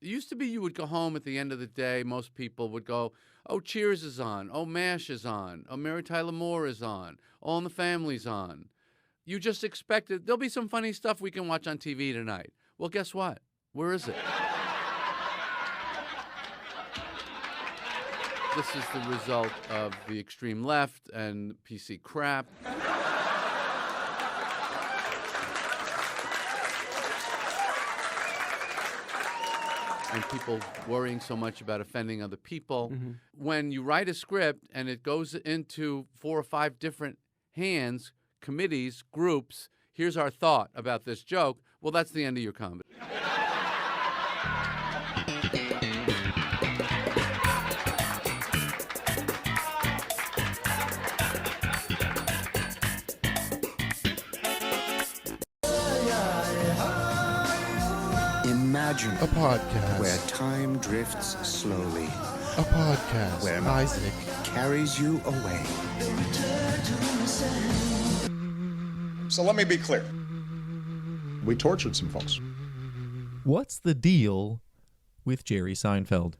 It used to be you would go home at the end of the day. Most people would go, oh, Cheers is on. Oh, MASH is on. Oh, Mary Tyler Moore is on. All in the Family's on. You just expected there'll be some funny stuff we can watch on TV tonight. Well, guess what? Where is it? This is the result of the extreme left and PC crap. And people worrying so much about offending other people. Mm-hmm. When you write a script and it goes into 4 or 5 different hands, committees, groups, here's our thought about this joke, well, that's the end of your comedy. Imagine a podcast where time drifts slowly. A podcast where Isaac carries you away. So let me be clear. We tortured some folks. What's the deal with Jerry Seinfeld?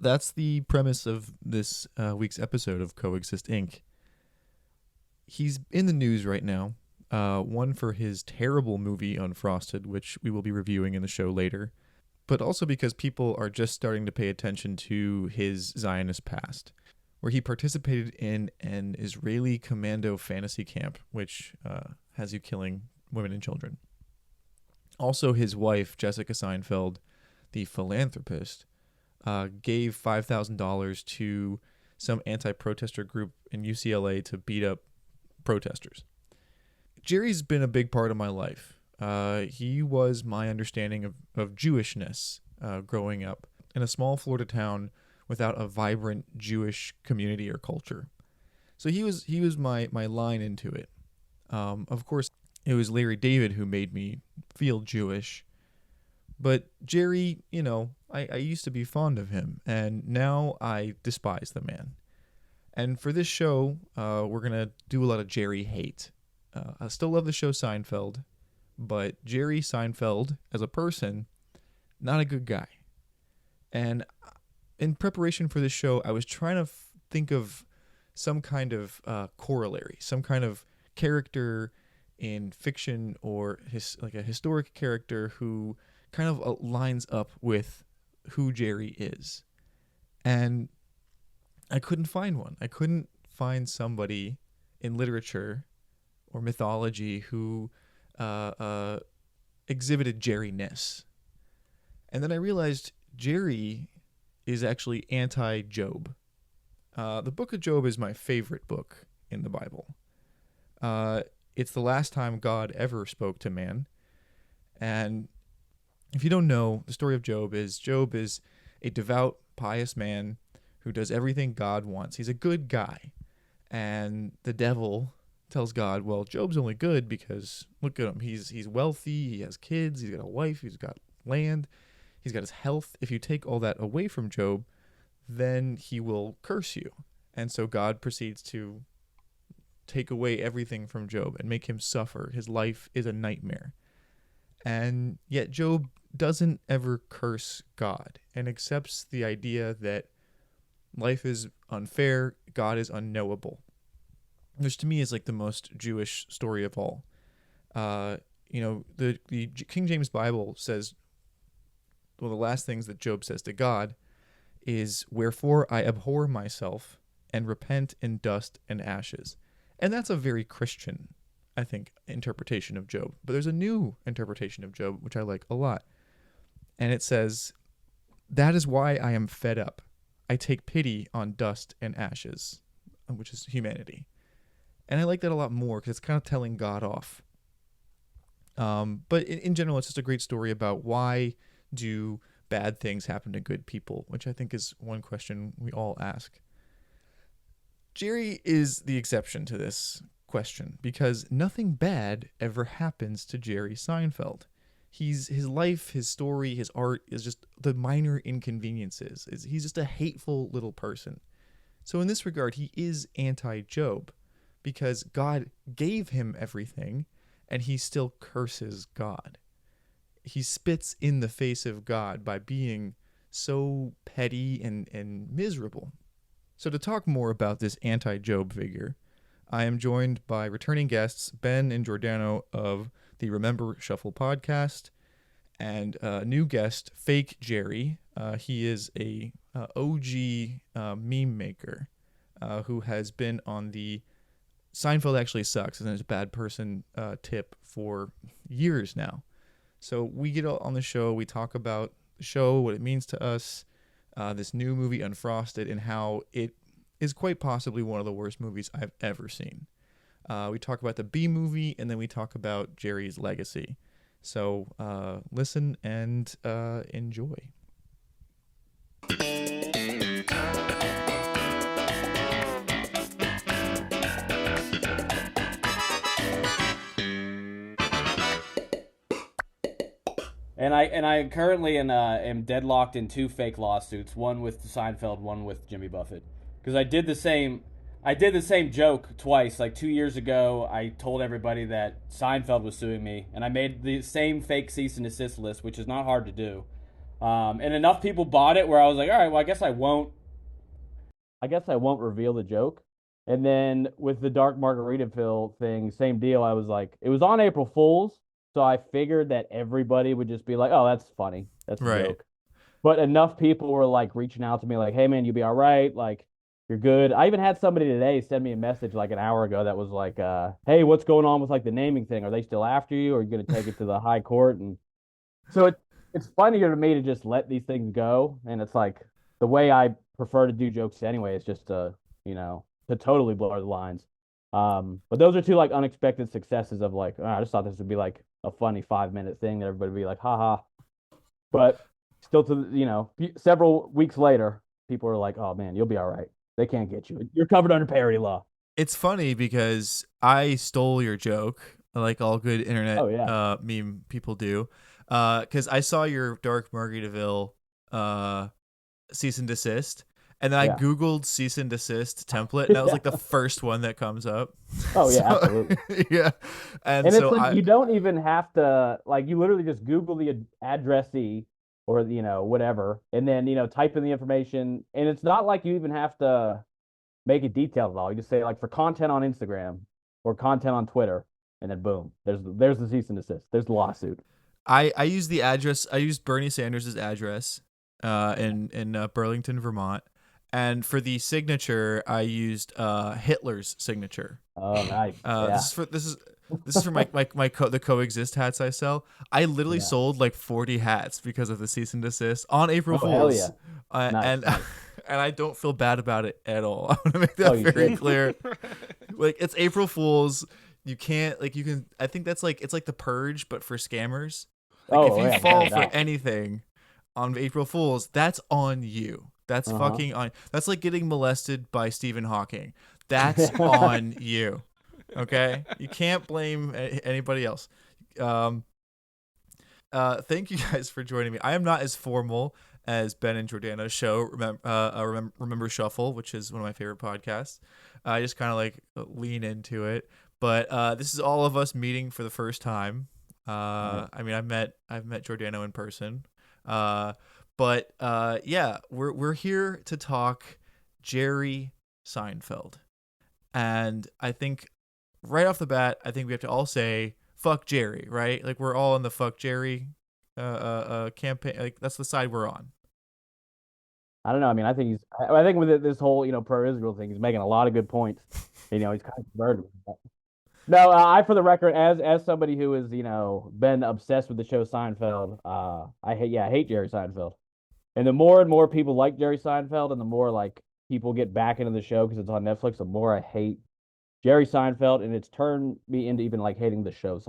That's the premise of this week's episode of COEXIST Inc. He's in the news right now. One for his terrible movie Unfrosted, which we will be reviewing in the show later, but also because people are just starting to pay attention to his Zionist past, where he participated in an Israeli commando fantasy camp, which has you killing women and children. Also, his wife, Jessica Seinfeld, the philanthropist, gave $5,000 to some anti-protester group in UCLA to beat up protesters. Jerry's been a big part of my life. He was my understanding of Jewishness growing up in a small Florida town without a vibrant Jewish community or culture. So he was my line into it. Of course, it was Larry David who made me feel Jewish. But Jerry, I used to be fond of him, and now I despise the man. And for this show, we're going to do a lot of Jerry hate. I still love the show Seinfeld, but Jerry Seinfeld, as a person, not a good guy. And in preparation for this show, I was trying to think of some kind of corollary, some kind of character in fiction or like a historic character who kind of lines up with who Jerry is. And I couldn't find one. I couldn't find somebody in literature or mythology who exhibited Jerry-ness. And then I realized Jerry is actually anti-Job. The book of Job is my favorite book in the Bible. It's the last time God ever spoke to man. And if you don't know, the story of Job is a devout, pious man who does everything God wants. He's a good guy. And the devil tells God, well, Job's only good because look at him. He's wealthy, he has kids, he's got a wife, he's got land, he's got his health. If you take all that away from Job, then he will curse you. And so God proceeds to take away everything from Job and make him suffer. His life is a nightmare. And yet Job doesn't ever curse God and accepts the idea that life is unfair, God is unknowable. Which to me is like the most Jewish story of all. The King James Bible says, well, the last things that Job says to God is, wherefore I abhor myself and repent in dust and ashes. And that's a very Christian, I think, interpretation of Job. But there's a new interpretation of Job, which I like a lot. And it says, that is why I am fed up. I take pity on dust and ashes, which is humanity. And I like that a lot more because it's kind of telling God off. But in general, it's just a great story about why do bad things happen to good people, which I think is one question we all ask. Jerry is the exception to this question because nothing bad ever happens to Jerry Seinfeld. His life, his story, his art is just the minor inconveniences. He's just a hateful little person. So in this regard, he is anti-Job. Because God gave him everything, and he still curses God. he spits in the face of God by being so petty and miserable. So to talk more about this anti-Job figure, I am joined by returning guests Ben and Giordano of the Remember Shuffle podcast, and new guest Fake Jerry. He is a OG meme maker who has been on the Seinfeld Actually Sucks and is a bad person tip for years now. So we get on the show, we talk about the show, what it means to us, this new movie Unfrosted, and how it is quite possibly one of the worst movies I've ever seen. We talk about the B movie, and then we talk about Jerry's legacy. So listen and enjoy. And I currently am deadlocked in 2 fake lawsuits, one with Seinfeld, one with Jimmy Buffett, because I did the same joke twice. Like 2 years ago, I told everybody that Seinfeld was suing me, and I made the same fake cease and desist list, which is not hard to do. And enough people bought it where I was like, all right, well, I guess I won't reveal the joke. And then with the Dark Margaritaville thing, same deal. I was like, it was on April Fool's. So I figured that everybody would just be like, oh, that's funny. That's a joke. But enough people were like reaching out to me like, hey, man, you'll be all right. Like, you're good. I even had somebody today send me a message like an hour ago that was like, hey, what's going on with like the naming thing? Are they still after you? Or are you going to take it to the high court? And so it's funnier to me to just let these things go. And it's like the way I prefer to do jokes anyway is just to totally blur the lines. But those are 2 like unexpected successes of like, I just thought this would be like a funny 5-minute thing that everybody would be like, haha. But still several weeks later, people are like, oh man, you'll be all right. They can't get you. You're covered under parody law. It's funny because I stole your joke, like all good internet meme people do, because I saw your Dark Margaritaville cease and desist, and then I Googled cease and desist template, and that was like the first one that comes up. Oh, yeah, absolutely. Yeah. And it's so like you don't even have to, like, you literally just Google the addressee or, whatever, and then, type in the information. And it's not like you even have to make it detailed at all. You just say, like, for content on Instagram or content on Twitter, and then boom, there's the cease and desist. There's the lawsuit. I used the address. I used Bernie Sanders' address in Burlington, Vermont. And for the signature, I used Hitler's signature. Oh, nice. This is for the COEXIST hats I sell. I literally sold like 40 hats because of the cease and desist on April Fool's. Hell yeah. Nice. And I don't feel bad about it at all. I want to make that very clear. Like, it's April Fool's. You can't, like, you can, I think that's like, it's like the purge, but for scammers. Like, if you fall for anything on April Fool's, that's on you. That's fucking on. That's like getting molested by Stephen Hawking. That's on you. Okay? You can't blame anybody else. Thank you guys for joining me. I am not as formal as Ben and Giordano's show, Remember Shuffle, which is one of my favorite podcasts. I just kind of like lean into it. But this is all of us meeting for the first time. I mean, I've met Giordano in person. But we're here to talk Jerry Seinfeld. And I think right off the bat, I think we have to all say fuck Jerry, right? Like, we're all in the fuck Jerry campaign. Like, that's the side we're on. I don't know. I mean, I think with this whole, pro-Israel thing, he's making a lot of good points. He's kind of converted. No, I, for the record, as somebody who has, been obsessed with the show Seinfeld, I hate Jerry Seinfeld. And the more and more people like Jerry Seinfeld, and the more like people get back into the show because it's on Netflix, the more I hate Jerry Seinfeld, and it's turned me into even like hating the show.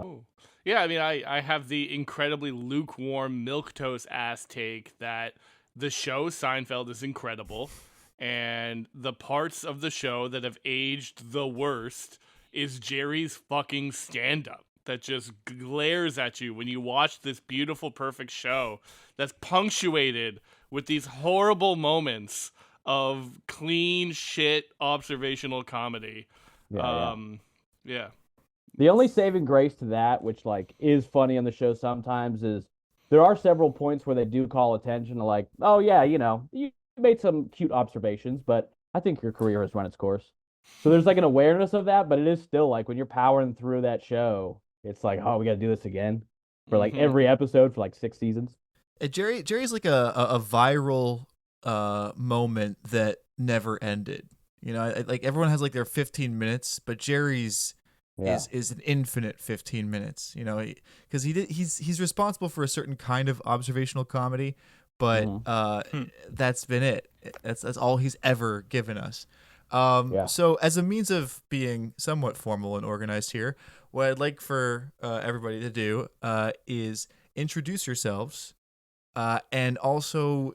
Yeah, I mean, I have the incredibly lukewarm milquetoast ass take that the show Seinfeld is incredible, and the parts of the show that have aged the worst is Jerry's fucking stand-up that just glares at you when you watch this beautiful, perfect show that's punctuated with these horrible moments of clean shit observational comedy. Yeah. The only saving grace to that, which like is funny on the show sometimes, is there are several points where they do call attention to like, oh yeah, you made some cute observations, but I think your career has run its course. So there's like an awareness of that, but it is still like when you're powering through that show, it's like, oh, we got to do this again for like every episode for like 6 seasons. Jerry's like a viral moment that never ended. Like everyone has like their 15 minutes, but Jerry's is an infinite 15 minutes. Because he's responsible for a certain kind of observational comedy, but that's been it. That's all he's ever given us. So as a means of being somewhat formal and organized here, what I'd like for everybody to do is introduce yourselves, and also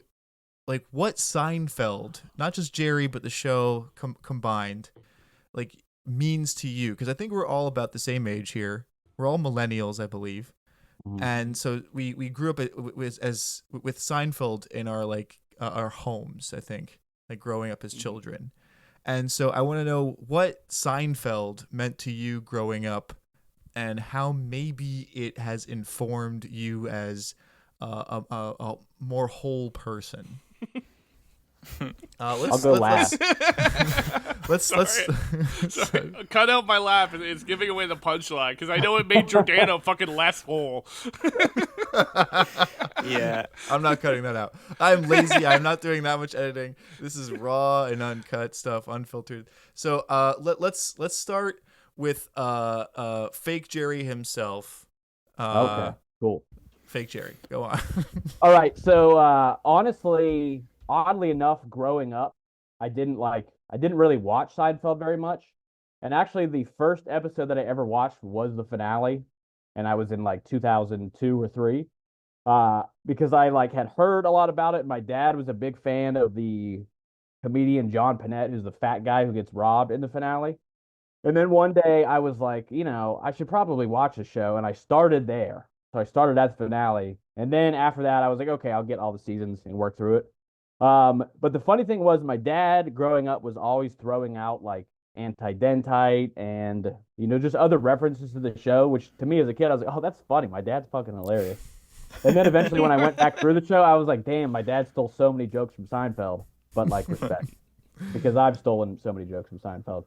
like what Seinfeld, not just Jerry but the show combined, like means to you, because I think we're all about the same age here. We're all millennials, I believe. And so we grew up with Seinfeld in our homes, I think, like growing up as children. And so I want to know what Seinfeld meant to you growing up, and how maybe it has informed you as a more whole person. I'll go last. Let's Sorry. Cut out my laugh. It's giving away the punchline because I know it made Jordana fucking less whole. Yeah, I'm not cutting that out. I'm lazy. I'm not doing that much editing. This is raw and uncut stuff, unfiltered. So let's start with Fake Jerry himself. Okay, cool. Fake Jerry, go on. All right. So honestly, oddly enough, growing up, I didn't really watch Seinfeld very much. And actually the first episode that I ever watched was the finale, and I was in like 2002 or 3. Because I like had heard a lot about it. My dad was a big fan of the comedian John Panette, who's the fat guy who gets robbed in the finale. And then one day I was like, I should probably watch the show, and I started there. So I started at the finale, and then after that I was like, okay, I'll get all the seasons and work through it. But the funny thing was my dad growing up was always throwing out like anti-dentite and, just other references to the show, which to me as a kid, I was like, oh, that's funny. My dad's fucking hilarious. And then eventually when I went back through the show, I was like, damn, my dad stole so many jokes from Seinfeld, but like respect, because I've stolen so many jokes from Seinfeld.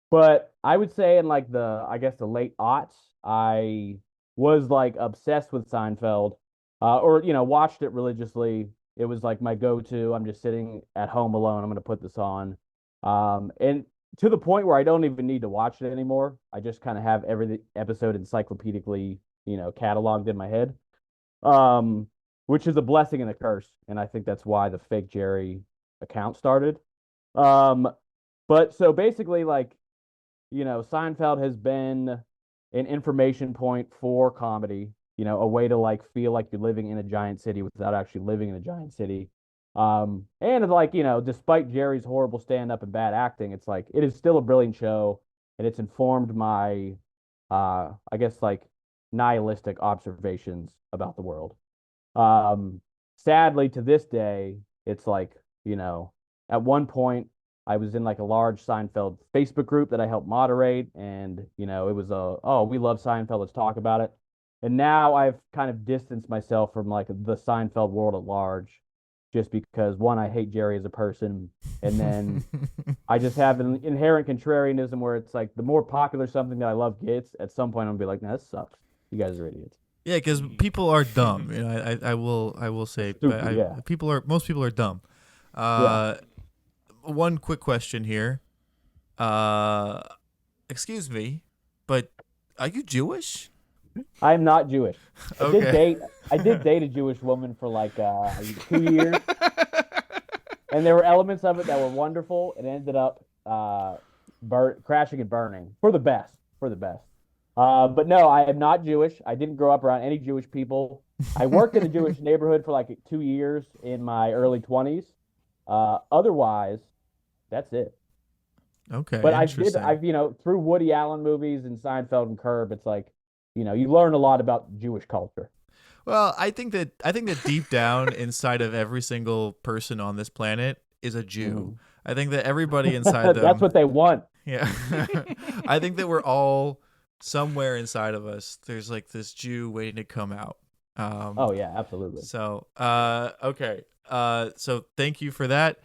But I would say in like the late aughts, I was like obsessed with Seinfeld, or, watched it religiously. It was like my go-to. I'm just sitting at home alone. I'm going to put this on. And to the point where I don't even need to watch it anymore. I just kind of have every episode encyclopedically, cataloged in my head, which is a blessing and a curse. And I think that's why the Fake Jerry account started. But so basically, like, Seinfeld has been an information point for comedy, a way to like feel like you're living in a giant city without actually living in a giant city. And like, despite Jerry's horrible stand-up and bad acting, it's like it is still a brilliant show, and it's informed my like nihilistic observations about the world. Sadly to this day, it's like, at one point I was in like a large Seinfeld Facebook group that I helped moderate, and it was oh, we love Seinfeld, let's talk about it. And now I've kind of distanced myself from like the Seinfeld world at large, just because one, I hate Jerry as a person, and then I just have an inherent contrarianism where it's like the more popular something that I love gets, at some point I'm gonna be like, nah, this sucks. You guys are idiots. Yeah, because people are dumb. I will say, Stupid, most people are dumb. One quick question here. Excuse me, but are you Jewish? I'm not Jewish. Okay. I did date a Jewish woman for like 2 years, and there were elements of it that were wonderful. It ended up crashing and burning for the best. But no, I am not Jewish. I didn't grow up around any Jewish people. I worked in a Jewish neighborhood for like 2 years in my early 20s. Otherwise, that's it. Okay. But I've through Woody Allen movies and Seinfeld and Curb, it's like, you learn a lot about Jewish culture. Well, I think that deep down inside of every single person on this planet is a Jew. I think that everybody inside them. That's what they want. Yeah. I think that we're all somewhere inside of us. There's like this Jew waiting to come out. Oh yeah, absolutely. So okay. So thank you for that.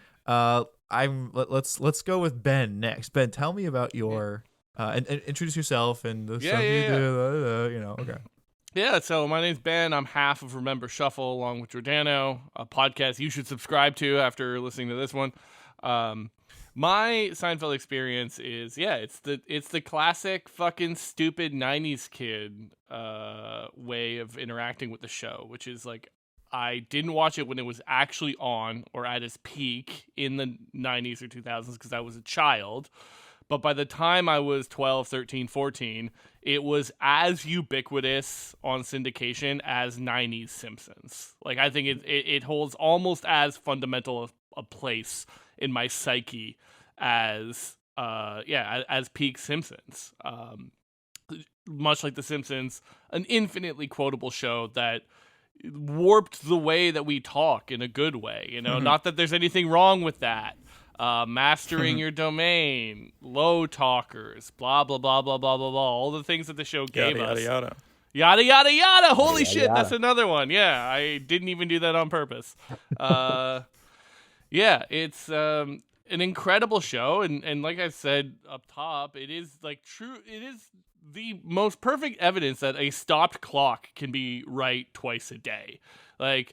Let's go with Ben next. Ben, tell me about your and introduce yourself and the stuff you do. You know, okay. Yeah, so my name's Ben. I'm half of Remember Shuffle along with Giordano, a podcast you should subscribe to after listening to this one. My Seinfeld experience is, it's the classic fucking stupid 90s kid way of interacting with the show, which is like, I didn't watch it when it was actually on or at its peak in the 90s or 2000s because I was a child. But by the time I was 12, 13, 14, it was as ubiquitous on syndication as 90s Simpsons. Like, I think it holds almost as fundamental a place in my psyche as peak Simpsons. Much like The Simpsons, an infinitely quotable show that warped the way that we talk in a good way. You know, not that there's anything wrong with that. Mastering your domain, low talkers, blah, blah, blah, blah, blah, blah, blah. All the things that the show gave us. Yada. Yada, yada, yada. Holy shit, yada. that's another one. Yeah, I didn't even do that on purpose. It's an incredible show. And like I said up top, it is like true. It is the most perfect evidence that a stopped clock can be right twice a day. Like,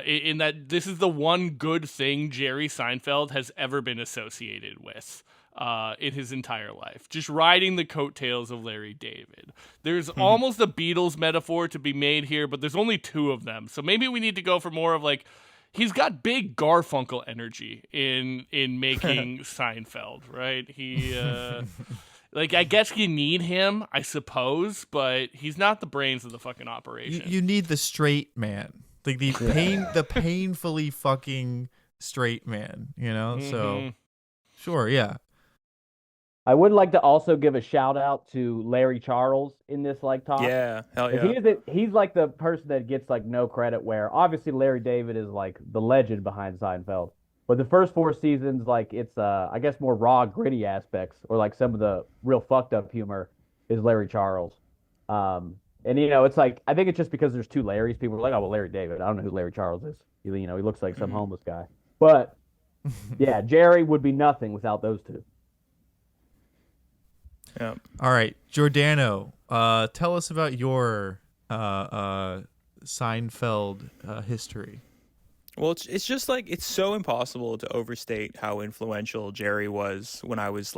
in that this is the one good thing Jerry Seinfeld has ever been associated with in his entire life. Just riding the coattails of Larry David. There's almost a Beatles metaphor to be made here, but there's only two of them. So maybe we need to go for more of like, he's got big Garfunkel energy in making Seinfeld, right? He... Like, I guess you need him, I suppose, but he's not the brains of the fucking operation. You need the straight man. Like the painfully fucking straight man, you know? So sure, yeah. I would like to also give a shout out to Larry Charles in this talk. Yeah, hell yeah. He's like the person that gets no credit, where obviously Larry David is the legend behind Seinfeld. But the first 4 seasons, it's I guess more raw, gritty aspects, or some of the real fucked up humor is Larry Charles. And it's I think it's just because there's 2 Larrys. People are like, oh well, Larry David. I don't know who Larry Charles is. He looks like some homeless guy. But yeah, Jerry would be nothing without those 2. Yeah. All right, Giordano, tell us about your Seinfeld history. Well, it's just it's so impossible to overstate how influential Jerry was when I was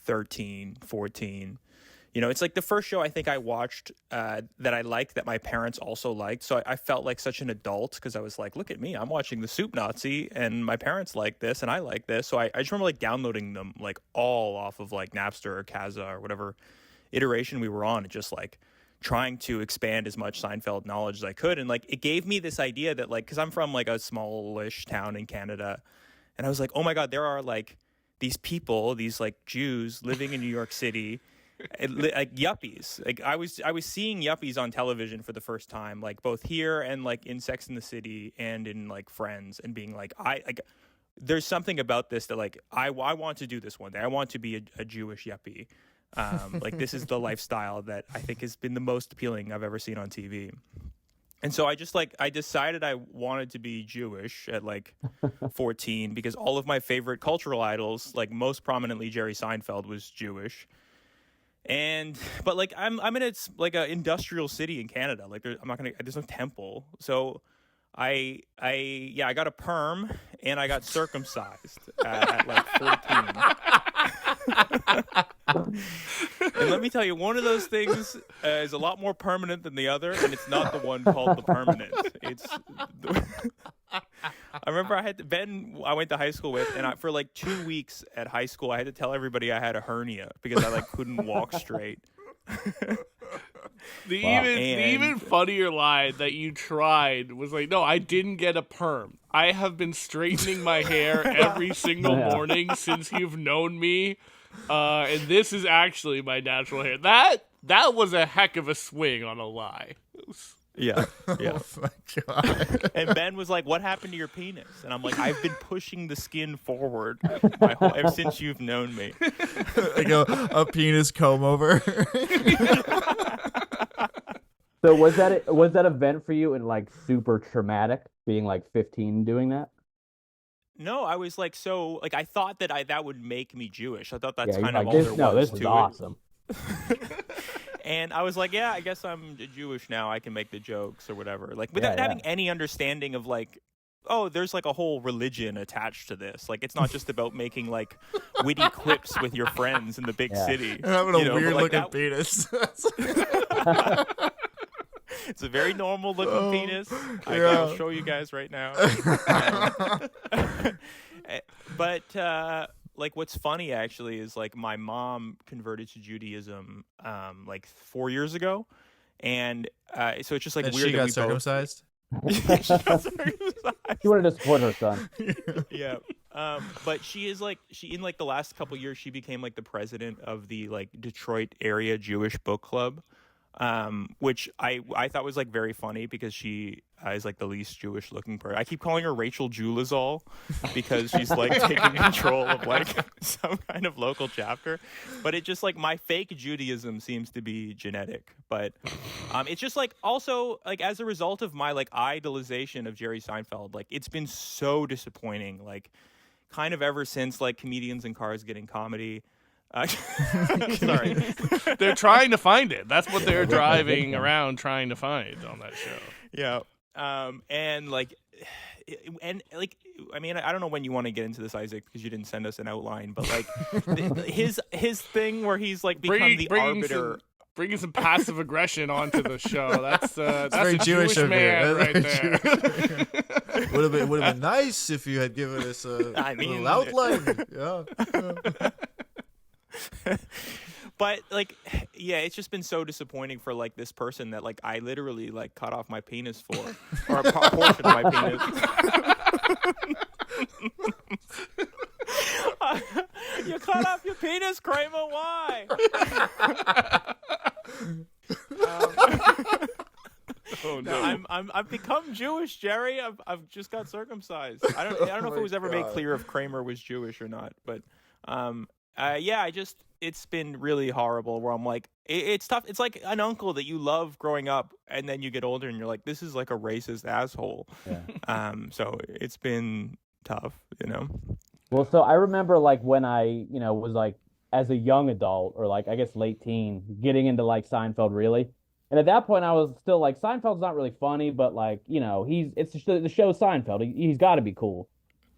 13, 14. You know, it's the first show I think I watched that I liked that my parents also liked. So I felt like such an adult because I was like, look at me, I'm watching the Soup Nazi and my parents like this and I like this. So I just remember downloading them all off of Napster or Kazaa or whatever iteration we were on, and just trying to expand as much Seinfeld knowledge as I could. And it gave me this idea that because I'm from a smallish town in Canada, and I was like, oh my God, there are these people, these Jews living in New York City, yuppies. I was seeing yuppies on television for the first time, both here and in Sex and the City and in Friends, and being there's something about this that I want to do this one day. I want to be a Jewish yuppie. This is the lifestyle that I think has been the most appealing I've ever seen on TV. And so I just I decided I wanted to be Jewish at 14 because all of my favorite cultural idols, most prominently Jerry Seinfeld, was Jewish. But I'm in an industrial city in Canada. There's no temple. So I got a perm and I got circumcised at 14. And let me tell you, one of those things is a lot more permanent than the other, and it's not the one called the permanent. I remember I went to high school with, and for 2 weeks at high school, I had to tell everybody I had a hernia because I couldn't walk straight. The even funnier line that you tried was no, I didn't get a perm. I have been straightening my hair every single morning since you've known me. And this is actually my natural hair. That was a heck of a swing on a lie. Yeah. Oh my God. And Ben was like, what happened to your penis? And I'm like, I've been pushing the skin forward ever since you've known me. A penis comb over. So was that event for you and like super traumatic, being like 15 doing that? No, I was like I thought that would make me Jewish. I thought that's Yeah, you're kind of like, all this, there no, was this is to awesome. it. And I was like, yeah, I guess I'm Jewish now. I can make the jokes or whatever. Like without having any understanding of like, oh, there's like a whole religion attached to this. Like it's not just about making like witty quips with your friends in the big city. And having a weird looking that... penis. It's a very normal looking penis. Yeah. I'll show you guys right now. But like what's funny actually is like my mom converted to Judaism like 4 years ago, and so it's just like and weird she that got we circumcised. She got circumcised. She wanted to support her son. Yeah. But she is like in like the last couple years she became like the president of the like Detroit area Jewish book club. Which I thought was like very funny because she is like the least Jewish looking person. I keep calling her Rachel Julizol because she's like taking control of like some kind of local chapter. But it just like my fake Judaism seems to be genetic. But it's just like also like as a result of my like idolization of Jerry Seinfeld, like it's been so disappointing. Like kind of ever since like Comedians in Cars Getting Comedy. Sorry. They're trying to find it. That's what they're driving around trying to find on that show. Yeah. And like I mean, I don't know when you want to get into this, Isaac, because you didn't send us an outline, but like his thing where he's like become the arbiter. Bringing some passive aggression onto the show. That's very a Jewish of man you. right there. would have been nice if you had given us a little outline. Yeah. But like, yeah, it's just been so disappointing for like this person that like I literally like cut off my penis for, or a portion of my penis. You cut off your penis, Kramer. Why? Oh no! I've become Jewish, Jerry. I've just got circumcised. I don't know if it was ever made clear if Kramer was Jewish or not, but yeah, it's been really horrible where I'm like, it's tough. It's like an uncle that you love growing up and then you get older and you're like, this is like a racist asshole. Yeah. So it's been tough, you know? Well, so I remember like when I, was like as a young adult or like, I guess late teen, getting into like Seinfeld really. And at that point I was still like, Seinfeld's not really funny, but like, it's the show Seinfeld. He's got to be cool.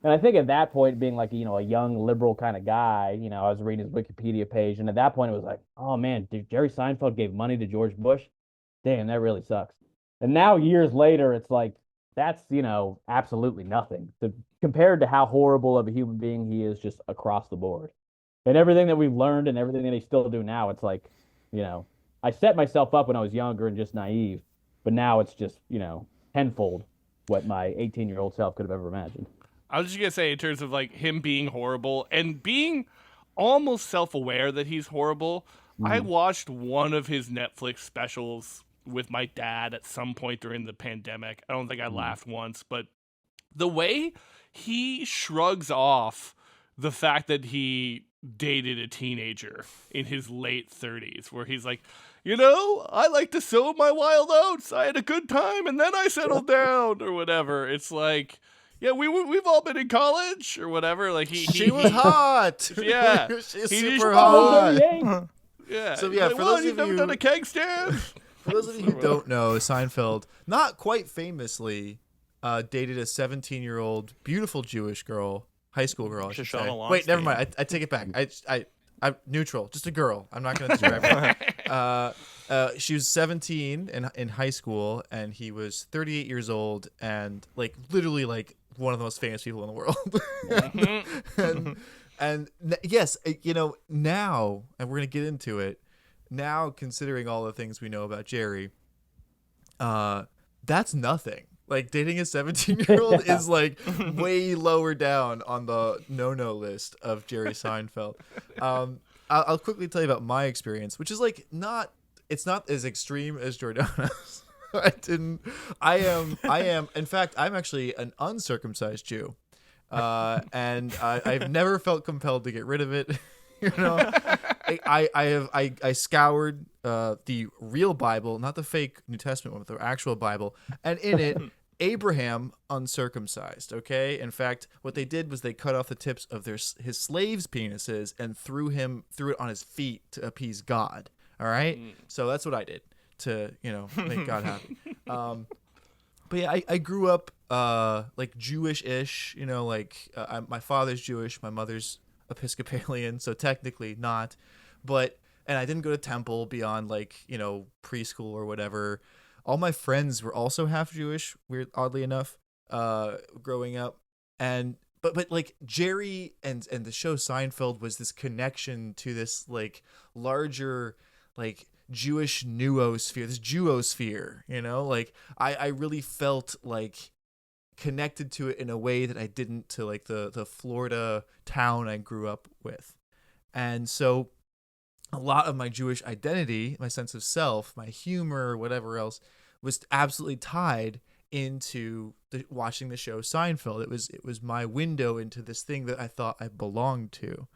And I think at that point, being like, a young liberal kind of guy, I was reading his Wikipedia page. And at that point, it was like, oh, man, Jerry Seinfeld gave money to George Bush. Damn, that really sucks. And now years later, it's like, that's, absolutely nothing compared to how horrible of a human being he is just across the board. And everything that we've learned and everything that he still do now, it's like, I set myself up when I was younger and just naive. But now it's just, tenfold what my 18-year-old self could have ever imagined. I was just going to say, in terms of like him being horrible and being almost self-aware that he's horrible, I watched one of his Netflix specials with my dad at some point during the pandemic. I don't think I laughed once, but the way he shrugs off the fact that he dated a teenager in his late 30s, where he's like, I like to sow my wild oats. I had a good time and then I settled down or whatever. It's like, yeah, we've all been in college or whatever. Like she was hot. Yeah, she's super hot. Yeah. So yeah, like, for those of you've never done a keg stand. For those of you who don't know, Seinfeld, not quite famously, dated a 17-year-old beautiful Jewish girl, high school girl. I should say. Wait, never mind. I take it back. I'm neutral, just a girl. I'm not going to describe her. She was 17 in high school, and he was 38 years old, and like literally like one of the most famous people in the world. and yes, now, and we're gonna get into it now. Considering all the things we know about Jerry, that's nothing. Like dating a 17-year-old is like way lower down on the no no-list of Jerry Seinfeld. I'll quickly tell you about my experience, which is like it's not as extreme as Jordana's. I am in fact I'm actually an uncircumcised Jew, and I've never felt compelled to get rid of it. I scoured the real Bible, not the fake New Testament one, but the actual Bible, and in it, Abraham uncircumcised. Okay, in fact, what they did was they cut off the tips of his slaves' penises and threw it on his feet to appease God. All right, so that's what I did to make God happy. But yeah, I grew up like Jewish-ish. My father's Jewish, my mother's Episcopalian, so technically not. And I didn't go to temple beyond preschool or whatever. All my friends were also half Jewish, oddly enough, growing up. And but like Jerry and the show Seinfeld was this connection to this larger Jewish noosphere, this Jewosphere, I really felt connected to it in a way that I didn't to the Florida town I grew up with. And so a lot of my Jewish identity, my sense of self, my humor, whatever else, was absolutely tied into watching the show Seinfeld. It was my window into this thing that I thought I belonged to.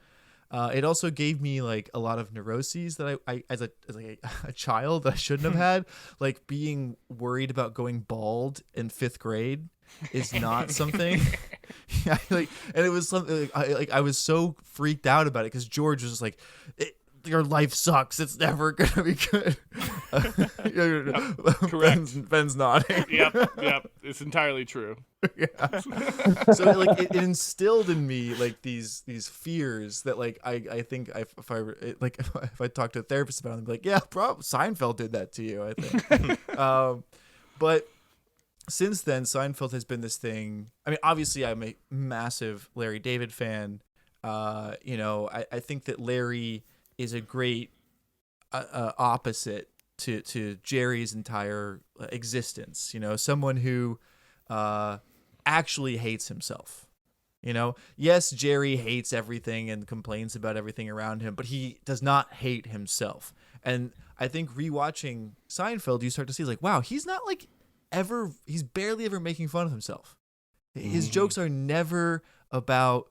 It also gave me a lot of neuroses that I as a child that I shouldn't have had, being worried about going bald in 5th grade is not something. And it was something I was so freaked out about it because George was just like, your life sucks. It's never gonna be good. Correct. Ben's nodding. Yep. It's entirely true. Yeah. So it instilled in me these fears that I think if I talk to a therapist about them, I'd be like, yeah, probably Seinfeld did that to you, I think. But since then, Seinfeld has been this thing. I mean, obviously, I'm a massive Larry David fan. I think that Larry is a great opposite to Jerry's entire existence. Someone who actually hates himself. Yes, Jerry hates everything and complains about everything around him, but he does not hate himself. And I think rewatching Seinfeld, you start to see wow, he's not he's barely ever making fun of himself. His jokes are never about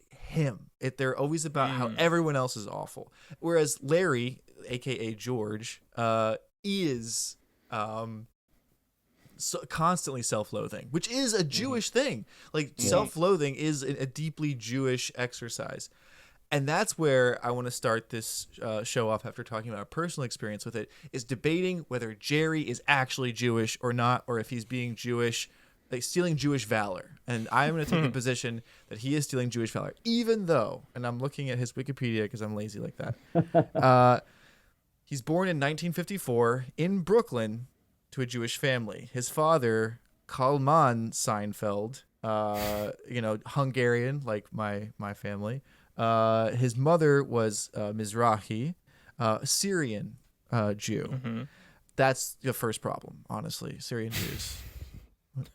him. They're always about how everyone else is awful. Whereas Larry, aka George, is constantly self-loathing, which is a Jewish thing. Self-loathing is a deeply Jewish exercise. And that's where I want to start this show off after talking about our personal experience with it, is debating whether Jerry is actually Jewish or not, or if he's being Jewish, stealing Jewish valor. And I'm going to take the position that he is stealing Jewish valor, even though, and I'm looking at his Wikipedia because I'm lazy like that. He's born in 1954 in Brooklyn to a Jewish family. His father, Kalman Seinfeld, Hungarian, like my family. His mother was Mizrahi, Syrian Jew. Mm-hmm. That's the first problem, honestly. Syrian Jews.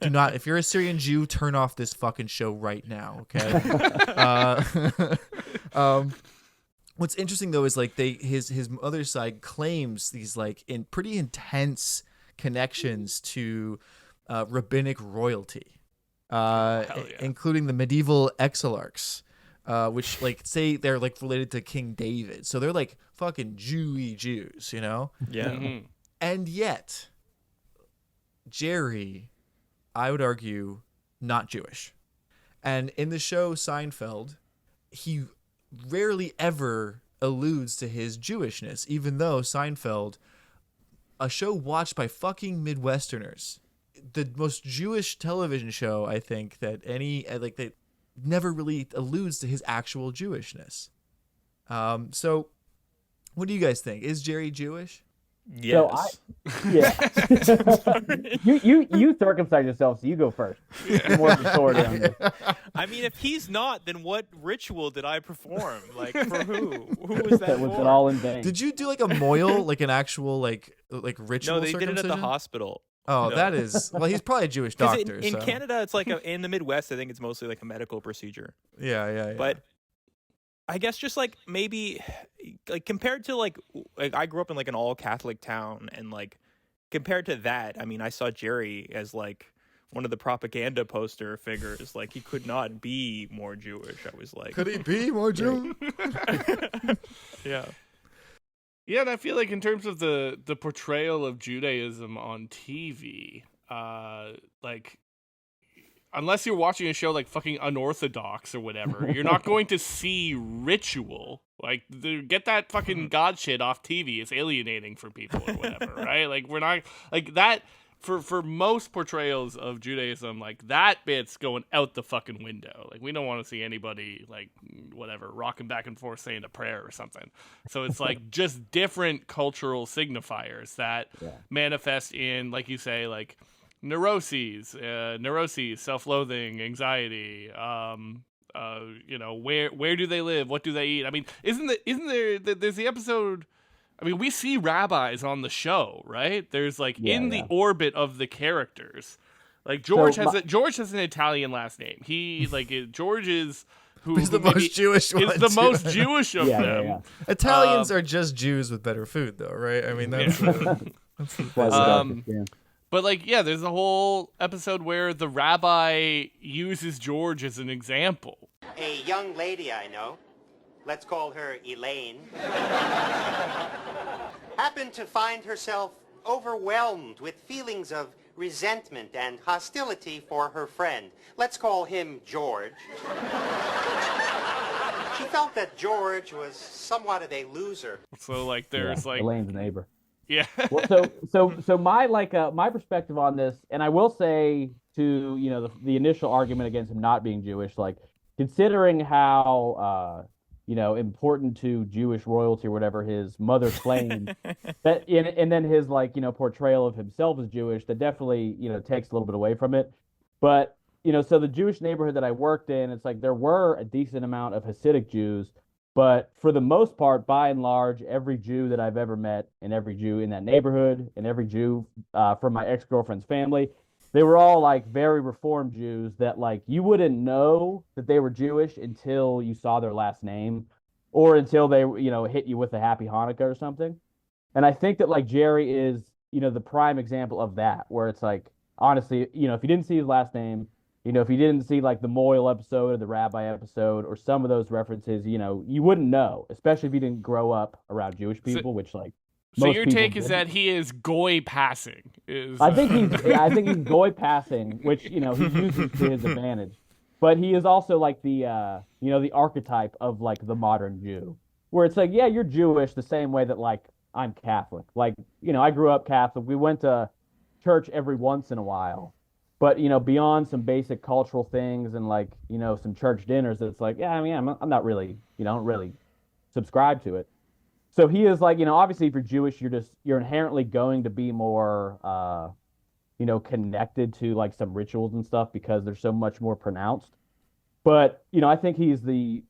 Do not, if you're a Syrian Jew, turn off this fucking show right now, okay? What's interesting though is his mother's side claims these in pretty intense connections to rabbinic royalty, including the medieval exilarchs, which say they're related to King David, so they're fucking Jewy Jews, Yeah. Mm-hmm. And yet, Jerry, I would argue, not Jewish. And in the show Seinfeld, he rarely ever alludes to his Jewishness, even though Seinfeld, a show watched by fucking Midwesterners, the most Jewish television show, I think, that that never really alludes to his actual Jewishness. So what do you guys think? Is Jerry Jewish? Yes. You circumcise yourself, so you go first. Yeah. More authority on this. I mean, if he's not, then what ritual did I perform? For who? Who was that? Was it all in vain? Did you do a moil, an actual ritual? No, they did it at the hospital. Oh, no. That is he's probably a Jewish doctor. In Canada, it's in the Midwest, I think it's mostly a medical procedure. Yeah. But I guess just maybe compared to I grew up in an all Catholic town, and compared to that, I mean, I saw Jerry as one of the propaganda poster figures. He could not be more Jewish. I was could he be more Jewish? Yeah. Yeah, and I feel like in terms of the portrayal of Judaism on TV, like unless you're watching a show like fucking Unorthodox or whatever, you're not going to see ritual. Like, get that fucking God shit off TV. It's alienating for people or whatever, right? Like, we're not like that. For most portrayals of Judaism, like that bit's going out the fucking window. Like, we don't want to see anybody like whatever rocking back and forth saying a prayer or something. So it's like just different cultural signifiers that manifest in, like you say, like neuroses, self-loathing, anxiety. Where do they live? What do they eat? I mean, isn't there? There's the episode. I mean, we see rabbis on the show, right? There's like the orbit of the characters. Like George has an Italian last name. He George is He's the most Jewish one. Is the most Jewish of them. Yeah. Italians are just Jews with better food, though, right? I mean, that's But there's a whole episode where the rabbi uses George as an example. A young lady I know, let's call her Elaine, happened to find herself overwhelmed with feelings of resentment and hostility for her friend. Let's call him George. She felt that George was somewhat of a loser. So there's Elaine's neighbor. Yeah. Well, so my my perspective on this, and I will say to the initial argument against him not being Jewish, like considering how important to Jewish royalty or whatever his mother claimed, that and then his portrayal of himself as Jewish, that definitely takes a little bit away from it. But so the Jewish neighborhood that I worked in, it's like there were a decent amount of Hasidic Jews, but for the most part, by and large, every Jew that I've ever met, and every Jew in that neighborhood, and every Jew from my ex-girlfriend's family, they were all very Reformed Jews that you wouldn't know that they were Jewish until you saw their last name, or until they hit you with a Happy Hanukkah or something. And I think that Jerry is the prime example of that, where it's honestly, if you didn't see his last name, if you didn't see the Moyle episode or the Rabbi episode or some of those references, you wouldn't know, especially if you didn't grow up around Jewish people, which So your take is that he is goy passing. I think he's goy passing, which he uses to his advantage. But he is also the archetype of the modern Jew, where it's yeah, you're Jewish the same way that I'm Catholic. I grew up Catholic. We went to church every once in a while. But beyond some basic cultural things and some church dinners, it's I'm not really I don't really subscribe to it. So he is obviously if you're Jewish, you're inherently going to be more connected to some rituals and stuff because they're so much more pronounced. But I think he's the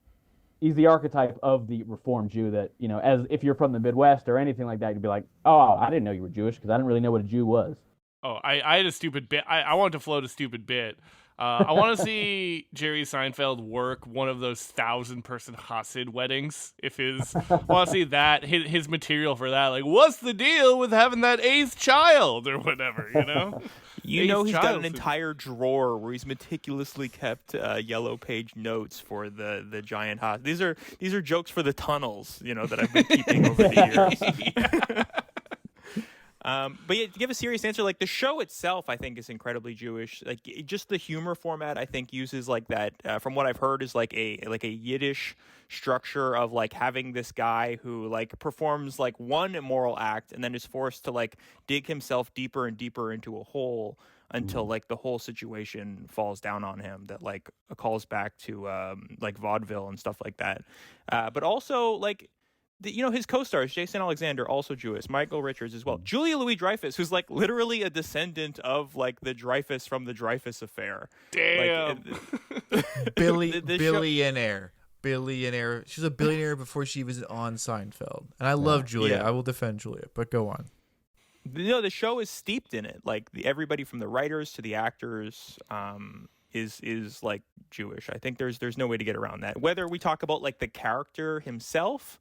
archetype of the Reformed Jew that as if you're from the Midwest or anything like that, you'd be like, oh, I didn't know you were Jewish because I didn't really know what a Jew was. Oh, I had a stupid bit. I wanted to float a stupid bit. I want to see Jerry Seinfeld work one of those 1,000-person Hasid weddings. I want to see that his material for that. What's the deal with having that 8th child or whatever? He's got an entire drawer where he's meticulously kept yellow page notes for the giant Hasid. These are jokes for the tunnels, that I've been keeping over the years. But to give a serious answer, the show itself, I think is incredibly Jewish. Just the humor format, I think uses that. From what I've heard, is a Yiddish structure of having this guy who performs one immoral act and then is forced to dig himself deeper and deeper into a hole until the whole situation falls down on him. That calls back to vaudeville and stuff like that. But also his co-stars, Jason Alexander, also Jewish, Michael Richards as well, Julia Louis-Dreyfus, who's literally a descendant of the Dreyfus from the Dreyfus Affair. Damn. Billionaire. She's a billionaire before she was on Seinfeld. And I love Julia. I will defend Julia, but go on. The show is steeped in it. Everybody from the writers to the actors is Jewish. I think there's no way to get around that. Whether we talk about the character himself,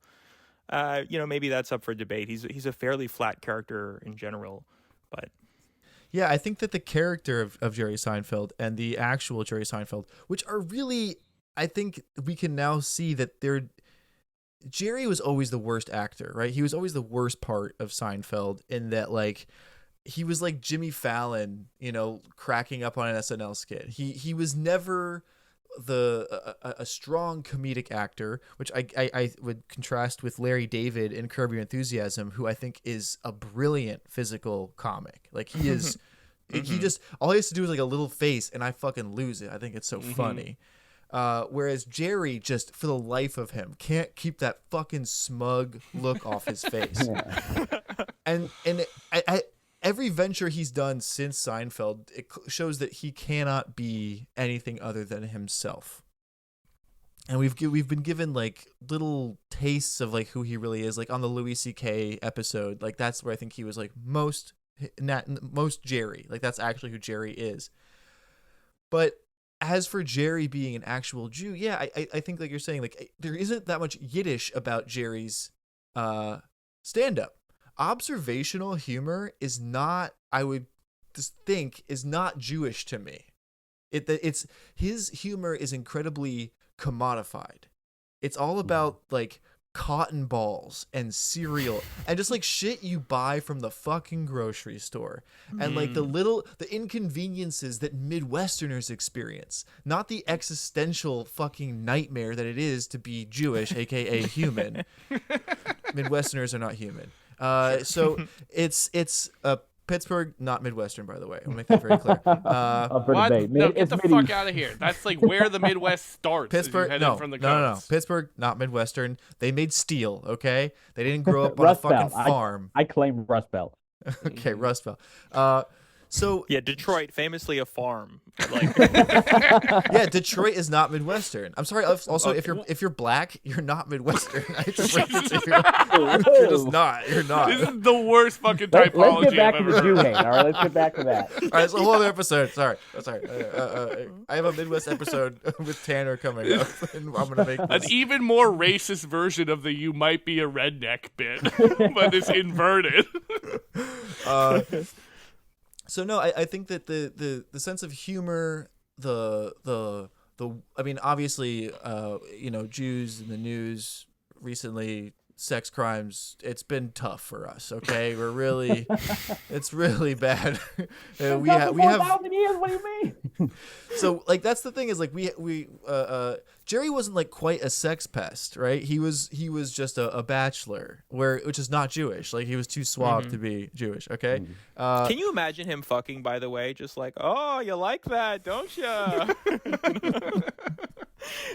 maybe that's up for debate. He's a fairly flat character in general, but yeah, I think that the character of Jerry Seinfeld and the actual Jerry Seinfeld, which are really, I think we can now see that Jerry was always the worst actor, right? He was always the worst part of Seinfeld in that, like, he was like Jimmy Fallon, cracking up on an SNL skit. He was never a strong comedic actor, which I would contrast with Larry David in Curb Your Enthusiasm, who I think is a brilliant physical comic. Like, he is, he just, all he has to do is like a little face and I fucking lose it. I think it's so funny. Whereas Jerry, just for the life of him, can't keep that fucking smug look off his face. And every venture he's done since Seinfeld, it shows that he cannot be anything other than himself. And we've been given like little tastes of like who he really is, like on the Louis C.K. episode. Like, that's where I think he was like most Jerry. Like, that's actually who Jerry is. But as for Jerry being an actual Jew, yeah, I think, like you're saying, like, there isn't that much Yiddish about Jerry's stand-up. Observational humor is not, I would just think, is not Jewish to me. It's his humor is incredibly commodified. It's all about like cotton balls and cereal and just like shit you buy from the fucking grocery store, and like the inconveniences that Midwesterners experience, not the existential fucking nightmare that it is to be Jewish, aka human. Midwesterners are not human. So it's Pittsburgh, not Midwestern, by the way. I'll make that very clear. What? No, get the fuck out of here. That's like where the Midwest starts. Pittsburgh, from the no. Pittsburgh, not Midwestern. They made steel, okay? They didn't grow up on a fucking farm. I claim Rust Belt. Okay, Rust Belt. So yeah, Detroit, famously a farm. Like, yeah, Detroit is not Midwestern. I'm sorry. Also, if you're black, you're not Midwestern. I hate to break it to you. You're just not. You're not. This is the worst fucking typology. Let's get back I've to the ever Jew heard. hate. All right, let's get back to that. All right, it's a whole other episode. Sorry. I have a Midwest episode with Tanner coming up, and I'm gonna make this. An even more racist version of the "you might be a redneck" bit, but it's inverted. So no, I think that the sense of humor, I mean, obviously, Jews in the news recently, sex crimes, it's been tough for us. Okay, it's really bad. We have 4,000 years. What do you mean? So like that's the thing is like we Jerry wasn't like quite a sex pest, right? He was just a bachelor, which is not Jewish. Like, he was too suave to be Jewish. Okay. can you imagine him fucking? By the way, just like, oh, you like that, don't you?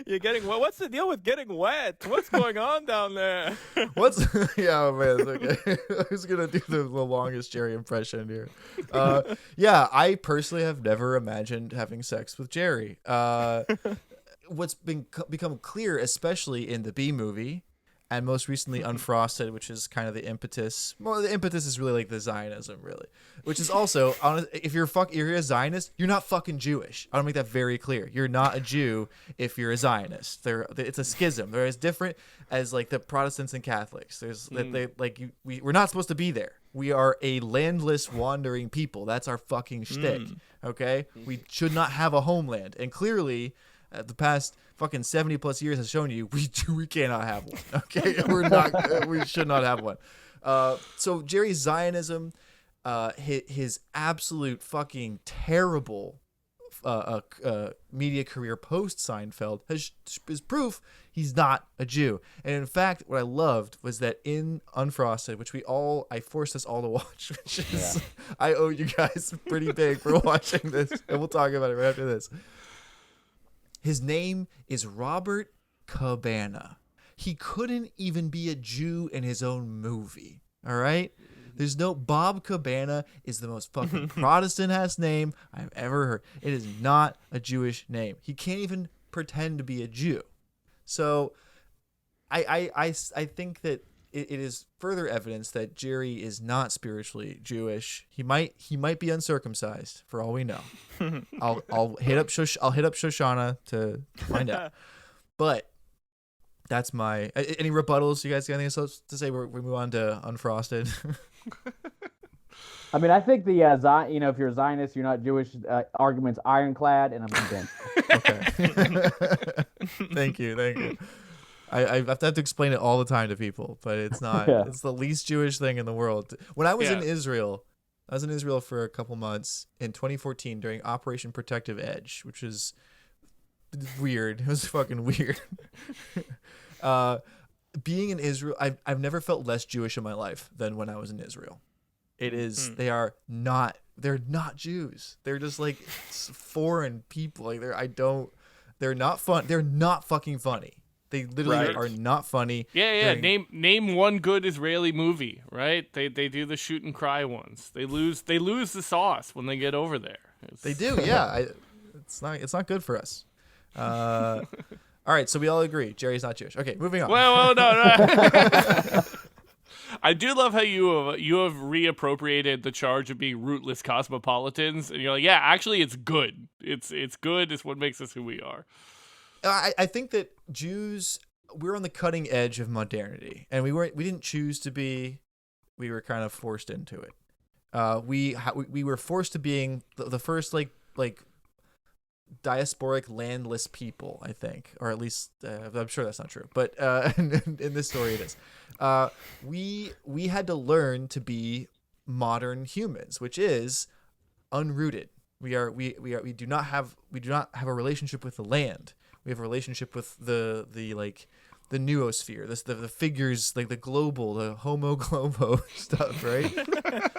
You're getting wet. What's the deal with getting wet? What's going on down there? Yeah, man. Okay. Who's gonna do the longest Jerry impression here? Yeah, I personally have never imagined having sex with Jerry. What's become clear, especially in the B movie, and most recently Unfrosted, which is kind of the impetus. Well, the impetus is really like the Zionism, really, which is also, if you're a Zionist, you're not fucking Jewish. I want to make that very clear. You're not a Jew if you're a Zionist. It's a schism. They're as different as like the Protestants and Catholics. We're not supposed to be there. We are a landless, wandering people. That's our fucking shtick. Okay, we should not have a homeland, and clearly, the past fucking 70 plus years has shown you we cannot have one. Okay, we should not have one. So Jerry's Zionism, his absolute fucking terrible media career post Seinfeld is proof he's not a Jew. And in fact, what I loved was that in Unfrosted, which I forced us all to watch, which is I owe you guys pretty big for watching this, and we'll talk about it right after this. His name is Robert Cabana. He couldn't even be a Jew in his own movie. All right? There's no Bob Cabana is the most fucking Protestant-ass name I've ever heard. It is not a Jewish name. He can't even pretend to be a Jew. So I think that it is further evidence that Jerry is not spiritually Jewish. He might be uncircumcised for all we know. I'll hit up Shoshana to find out. But that's my any rebuttals. You guys got anything else to say? We move on to Unfrosted. I mean, I think the if you're a Zionist, you're not Jewish. Argument's ironclad, and I'm convinced. Okay. Thank you. I have to explain it all the time to people, but it's not. Yeah. It's the least Jewish thing in the world. When I was in Israel, I was in Israel for a couple months in 2014 during Operation Protective Edge, which is weird. It was fucking weird. Being in Israel, I've never felt less Jewish in my life than when I was in Israel. It is. They're not Jews. They're just like foreign people. Like they're not fun. They're not fucking funny. They literally are not funny. Yeah. Name one good Israeli movie, right? They do the shoot and cry ones. They lose the sauce when they get over there. They do, yeah. It's not good for us. All right, so we all agree Jerry's not Jewish. Okay, moving on. Well, no. I do love how you have reappropriated the charge of being rootless cosmopolitans, and you're like, yeah, actually, it's good. It's good. It's what makes us who we are. I think that Jews, we're on the cutting edge of modernity, and we didn't choose to be. We were kind of forced into it. We were forced to being the first like diasporic landless people, I think, or at least I'm sure that's not true, but in this story it is. We had to learn to be modern humans, which is unrooted. We do not have a relationship with the land. We have a relationship with the noosphere, the figures, like the global, the homo globo stuff, right?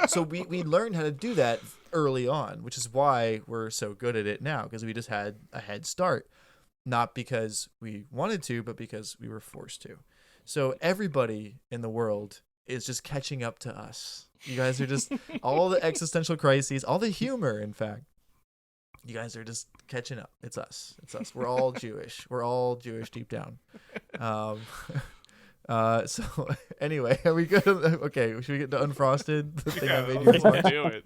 So we learned how to do that early on, which is why we're so good at it now, because we just had a head start, not because we wanted to, but because we were forced to. So everybody in the world is just catching up to us. You guys are just all the existential crises, all the humor, in fact. You guys are just catching up. It's us. We're all Jewish. We're all Jewish deep down. So anyway, are we good? Okay, should we get to Unfrosted? The thing I made you watch? Do it.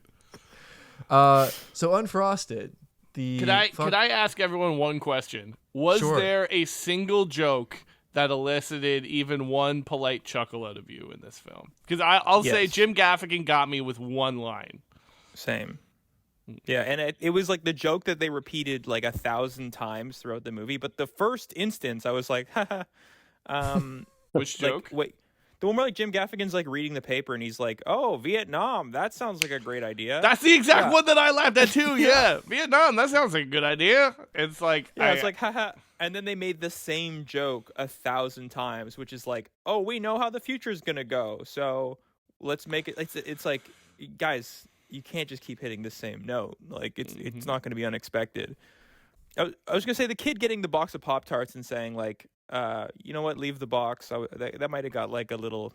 So Unfrosted. Could I ask everyone one question? Was there a single joke that elicited even one polite chuckle out of you in this film? Because I'll say Jim Gaffigan got me with one line. Same. Yeah, and it was like the joke that they repeated like 1,000 times throughout the movie. But the first instance, I was like, haha. Which joke? Wait, the one where like Jim Gaffigan's like reading the paper and he's like, "Oh, Vietnam, that sounds like a great idea." That's the exact one that I laughed at too. Yeah, Vietnam, that sounds like a good idea. It's like, it's like, haha. And then they made the same joke 1,000 times, which is like, "Oh, we know how the future's gonna go, so let's make it." It's like, guys, you can't just keep hitting the same note. Like it's not going to be unexpected. I was going to say the kid getting the box of Pop-Tarts and saying like, you know what, leave the box. That might have got like a little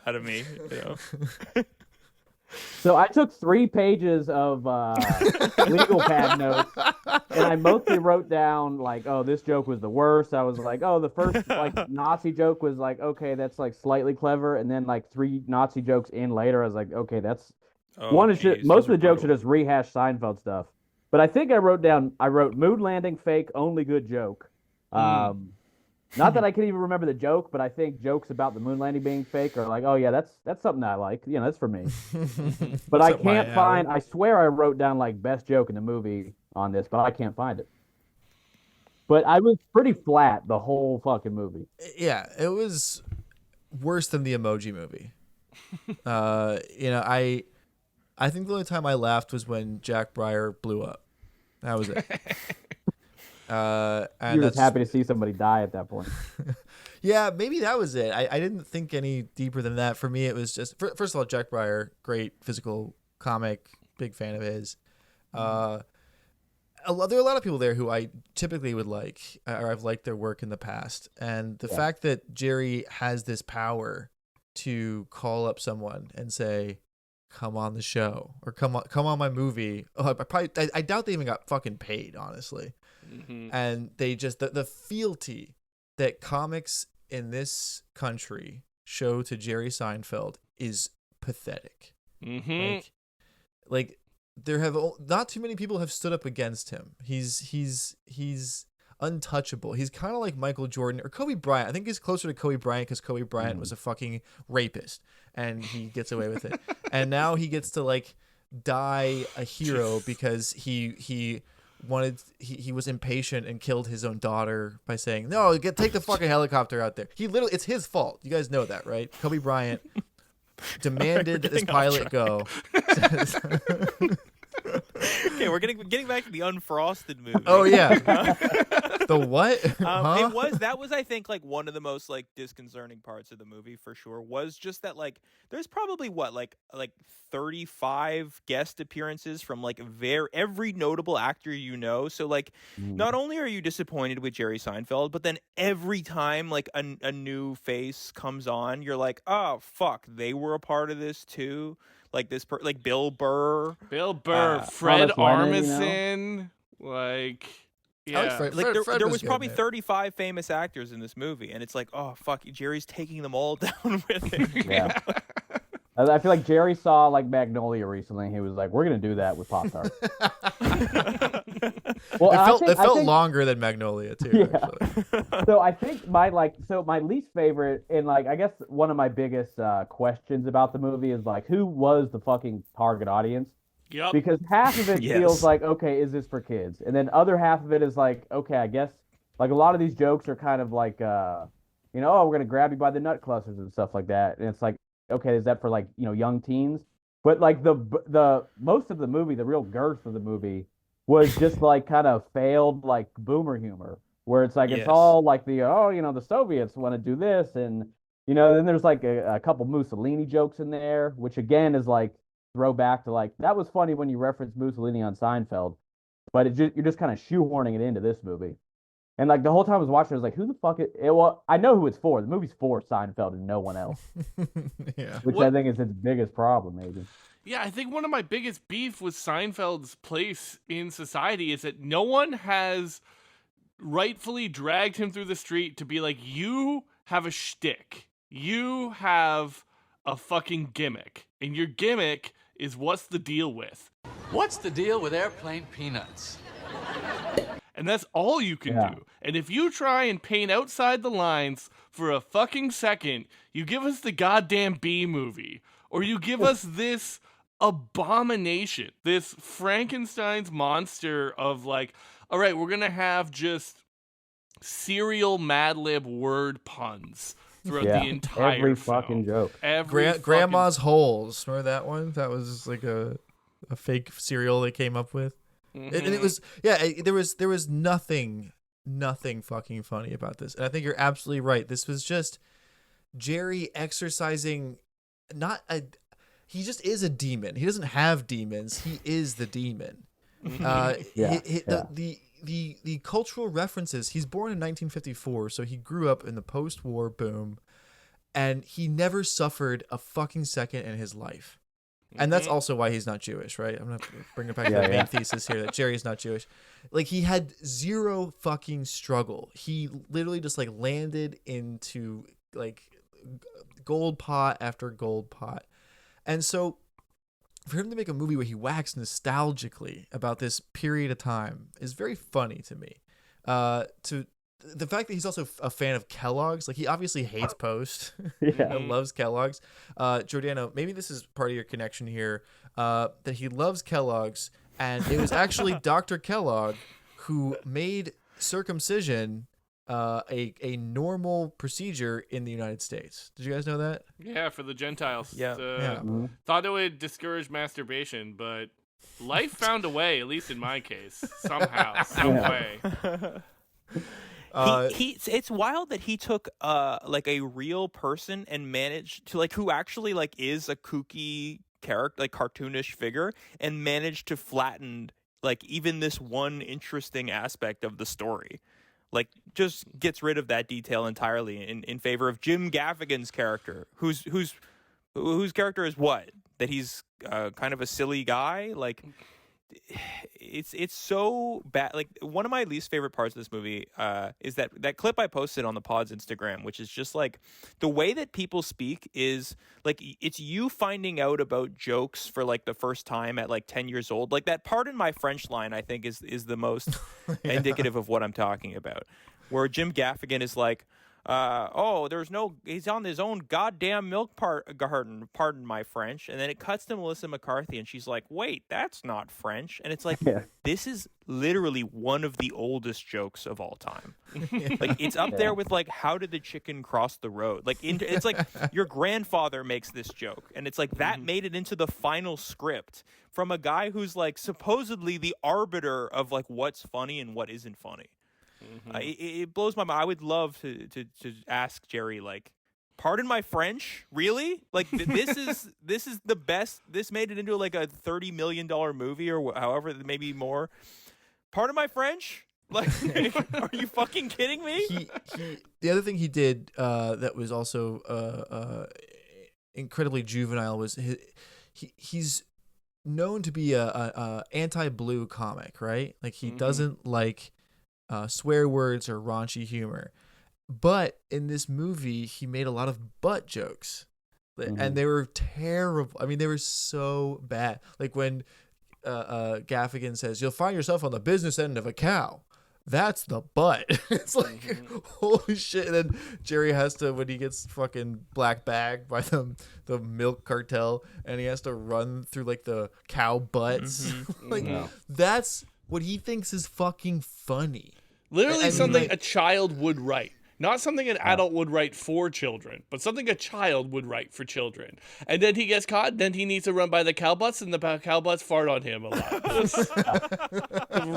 out of me. You know? So I took 3 pages of legal pad notes, and I mostly wrote down like, oh, this joke was the worst. I was like, oh, the first like Nazi joke was like, okay, that's like slightly clever, and then like 3 Nazi jokes in later, I was like, okay, that's one is just, most of the jokes are just rehash Seinfeld stuff. But I think I wrote mood landing fake, only good joke. Not that I can even remember the joke, but I think jokes about the moon landing being fake are like, oh yeah, that's something I like. You know, that's for me. But I can't find. I swear I wrote down like best joke in the movie on this, but I can't find it. But I was pretty flat the whole fucking movie. Yeah, it was worse than the Emoji Movie. You know, I think the only time I laughed was when Jack Breyer blew up. That was it. And you were just happy to see somebody die at that point. Yeah, maybe that was it. I didn't think any deeper than that. For me, it was just, first of all, Jack Breyer, great physical comic, big fan of his. There are a lot of people there who I typically would like, or I've liked their work in the past. And the fact that Jerry has this power to call up someone and say, come on the show, or come on my movie. Oh, I doubt they even got fucking paid, honestly. And they just, the fealty that comics in this country show to Jerry Seinfeld is pathetic. Like there have not too many people have stood up against him. He's untouchable. He's kind of like Michael Jordan or Kobe Bryant. I think he's closer to Kobe Bryant because Kobe Bryant was a fucking rapist and he gets away with it. And now he gets to like die a hero because he he was impatient and killed his own daughter by saying, "No, take the fucking helicopter out there." It's his fault. You guys know that, right? Kobe Bryant demanded that this pilot go. Okay, we're getting back to the Unfrosted movie. Oh yeah. The what? That was I think like one of the most like disconcerting parts of the movie for sure, was just that like there's probably like 35 guest appearances from like every notable actor you know. So like not only are you disappointed with Jerry Seinfeld, but then every time like a new face comes on, you're like, oh fuck, they were a part of this too. Like like Bill Burr, Fred Thomas Lennon, Armisen, like. Yeah, Fred there was good, probably man. 35 famous actors in this movie, and it's like, oh fuck, Jerry's taking them all down with him. Yeah. I feel like Jerry saw like Magnolia recently. And he was like, "We're gonna do that with Pop-Tart." Well, it felt longer than Magnolia too. Yeah. Actually. So I think my least favorite, and like I guess one of my biggest questions about the movie is like, who was the fucking target audience? Yep. Because half of it Yes. feels like, okay, is this for kids? And then other half of it is like, okay, I guess like a lot of these jokes are kind of like, oh, we're gonna grab you by the nut clusters and stuff like that. And it's like, okay, is that for like young teens? But like the most of the movie, the real girth of the movie was just like kind of failed like boomer humor, where it's like it's all like the Soviets want to do this, and then there's like a couple Mussolini jokes in there, which again is like throw back to like that was funny when you reference Mussolini on Seinfeld, but you're just kind of shoehorning it into this movie. And like the whole time I was watching, I was like, "Who the fuck?" Well, I know who it's for. The movie's for Seinfeld and no one else. Yeah. Which I think is its biggest problem, maybe. Yeah, I think one of my biggest beef with Seinfeld's place in society is that no one has rightfully dragged him through the street to be like, you have a shtick. You have a fucking gimmick. And your gimmick is what's the deal with. What's the deal with airplane peanuts? And that's all you can do. And if you try and paint outside the lines for a fucking second, you give us the goddamn B movie. Or you give us this abomination, this Frankenstein's monster of like, all right, we're going to have just serial Mad Lib word puns throughout the entire every film. fucking joke. Grandma's Holes. Remember that one? That was like a fake cereal they came up with. And it was there was nothing fucking funny about this. And I think you're absolutely right. This was just Jerry exercising he just is a demon. He doesn't have demons. He is the demon. The cultural references. He's born in 1954, so he grew up in the post-war boom, and he never suffered a fucking second in his life. And that's also why he's not Jewish, right? I'm going to bring it back to the main thesis here that Jerry's not Jewish. Like, he had zero fucking struggle. He literally just, like, landed into, like, gold pot after gold pot. And so, for him to make a movie where he waxed nostalgically about this period of time is very funny to me. The fact that he's also a fan of Kellogg's, like he obviously hates Post, and loves Kellogg's. Giordano, maybe this is part of your connection here, that he loves Kellogg's, and it was actually Dr. Kellogg who made circumcision a normal procedure in the United States. Did you guys know that? Yeah, for the Gentiles. Yeah. Thought it would discourage masturbation, but life found a way, at least in my case, somehow, some way. It's wild that he took like a real person and managed to like who actually like is a kooky character, like cartoonish figure, and managed to flatten like even this one interesting aspect of the story. Like just gets rid of that detail entirely in favor of Jim Gaffigan's character, whose character is what? That he's kind of a silly guy. Like it's so bad. Like one of my least favorite parts of this movie is that clip I posted on the pod's Instagram, which is just like the way that people speak is like it's you finding out about jokes for like the first time at like 10 years old. Like that "pardon my French" line I think is the most indicative of what I'm talking about, where Jim Gaffigan is like, he's on his own goddamn milk garden, pardon my French. And then it cuts to Melissa McCarthy, and she's like, wait, that's not French. And it's like, this is literally one of the oldest jokes of all time. Like, it's up there with, like, how did the chicken cross the road? Like, it's like your grandfather makes this joke, and it's like that made it into the final script from a guy who's, like, supposedly the arbiter of, like, what's funny and what isn't funny. It blows my mind. I would love to ask Jerry, like, pardon my French, really? Like, this is the best. This made it into like a $30 million movie or however, maybe more. Pardon my French? Like, are you fucking kidding me? The other thing he did that was also incredibly juvenile was he's known to be a anti-blue comic, right? Like, he doesn't like swear words or raunchy humor, but in this movie he made a lot of butt jokes, and they were terrible. I mean, they were so bad. Like when Gaffigan says, "You'll find yourself on the business end of a cow." That's the butt. It's like, holy shit. And then Jerry has to, when he gets fucking black bagged by the milk cartel, and he has to run through like the cow butts. That's what he thinks is fucking funny. Literally something a child would write. Not something an adult would write for children, but something a child would write for children. And then he gets caught, then he needs to run by the cow butts, and the cow butts fart on him a lot.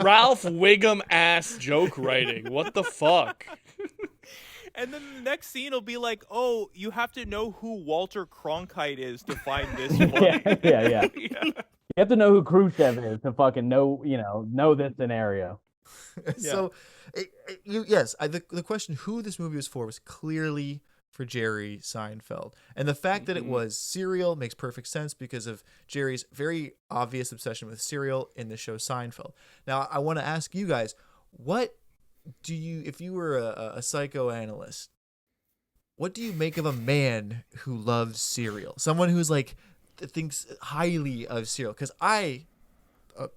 Ralph Wiggum-ass joke writing. What the fuck? And then the next scene will be like, oh, you have to know who Walter Cronkite is to find this funny. Yeah. You have to know who Khrushchev is to fucking know this scenario. So, the question who this movie was for was clearly for Jerry Seinfeld. And the fact that it was cereal makes perfect sense because of Jerry's very obvious obsession with cereal in the show Seinfeld. Now, I want to ask you guys, what do you, if you were a psychoanalyst, what do you make of a man who loves cereal? Someone who's like, thinks highly of cereal? Because I,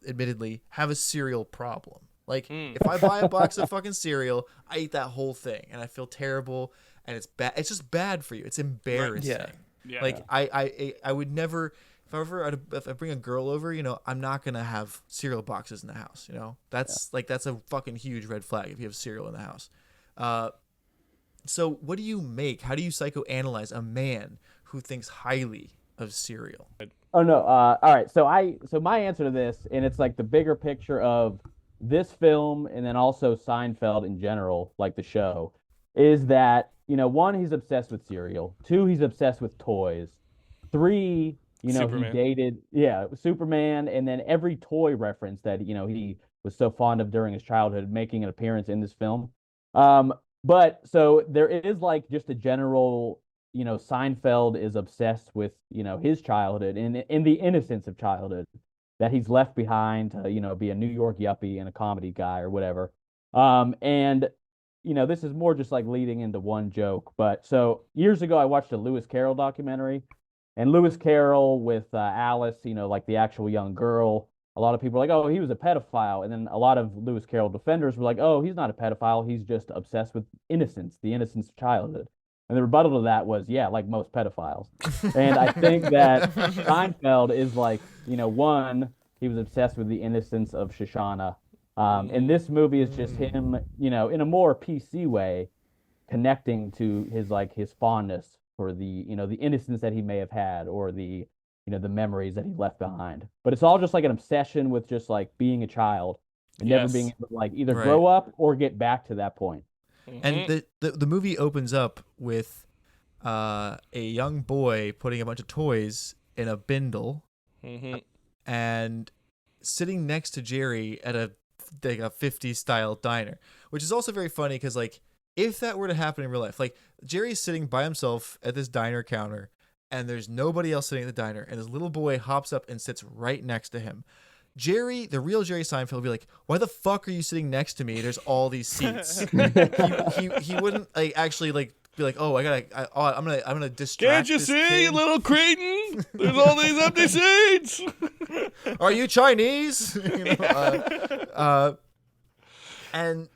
admittedly, have a cereal problem. Like, if I buy a box of fucking cereal, I eat that whole thing, and I feel terrible, and it's bad. It's just bad for you. It's embarrassing. Yeah. Like, I would never, if I bring a girl over, I'm not gonna have cereal boxes in the house. That's a fucking huge red flag if you have cereal in the house. So what do you make? How do you psychoanalyze a man who thinks highly of cereal? Oh no. All right. So my answer to this, and it's like the bigger picture of this film and then also Seinfeld in general, like the show, is that, one, he's obsessed with cereal. Two, he's obsessed with toys. Three, Superman. he dated, Superman, and then every toy reference that, he was so fond of during his childhood making an appearance in this film. But so there is like just a general, Seinfeld is obsessed with, his childhood and in the innocence of childhood that he's left behind to, be a New York yuppie and a comedy guy or whatever. And, this is more just like leading into one joke. But so years ago, I watched a Lewis Carroll documentary, and Lewis Carroll with Alice, like the actual young girl. A lot of people are like, oh, he was a pedophile. And then a lot of Lewis Carroll defenders were like, oh, he's not a pedophile. He's just obsessed with innocence, the innocence of childhood. And the rebuttal to that was, yeah, like most pedophiles. And I think that Seinfeld is like, one, he was obsessed with the innocence of Shoshana. And this movie is just him, in a more PC way, connecting to his fondness for the, the innocence that he may have had or the, the memories that he left behind. But it's all just like an obsession with just like being a child and never being able to like either grow up or get back to that point. And the movie opens up with a young boy putting a bunch of toys in a bindle and sitting next to Jerry at a 50s style diner, which is also very funny because like if that were to happen in real life, like Jerry's sitting by himself at this diner counter and there's nobody else sitting at the diner, and this little boy hops up and sits right next to him. Jerry, the real Jerry Seinfeld, would be like, "Why the fuck are you sitting next to me? There's all these seats." he wouldn't like actually like be like, "Oh, I'm gonna distract." Can't you this see, kid. you little cretin? There's all these empty seats. Are you Chinese? And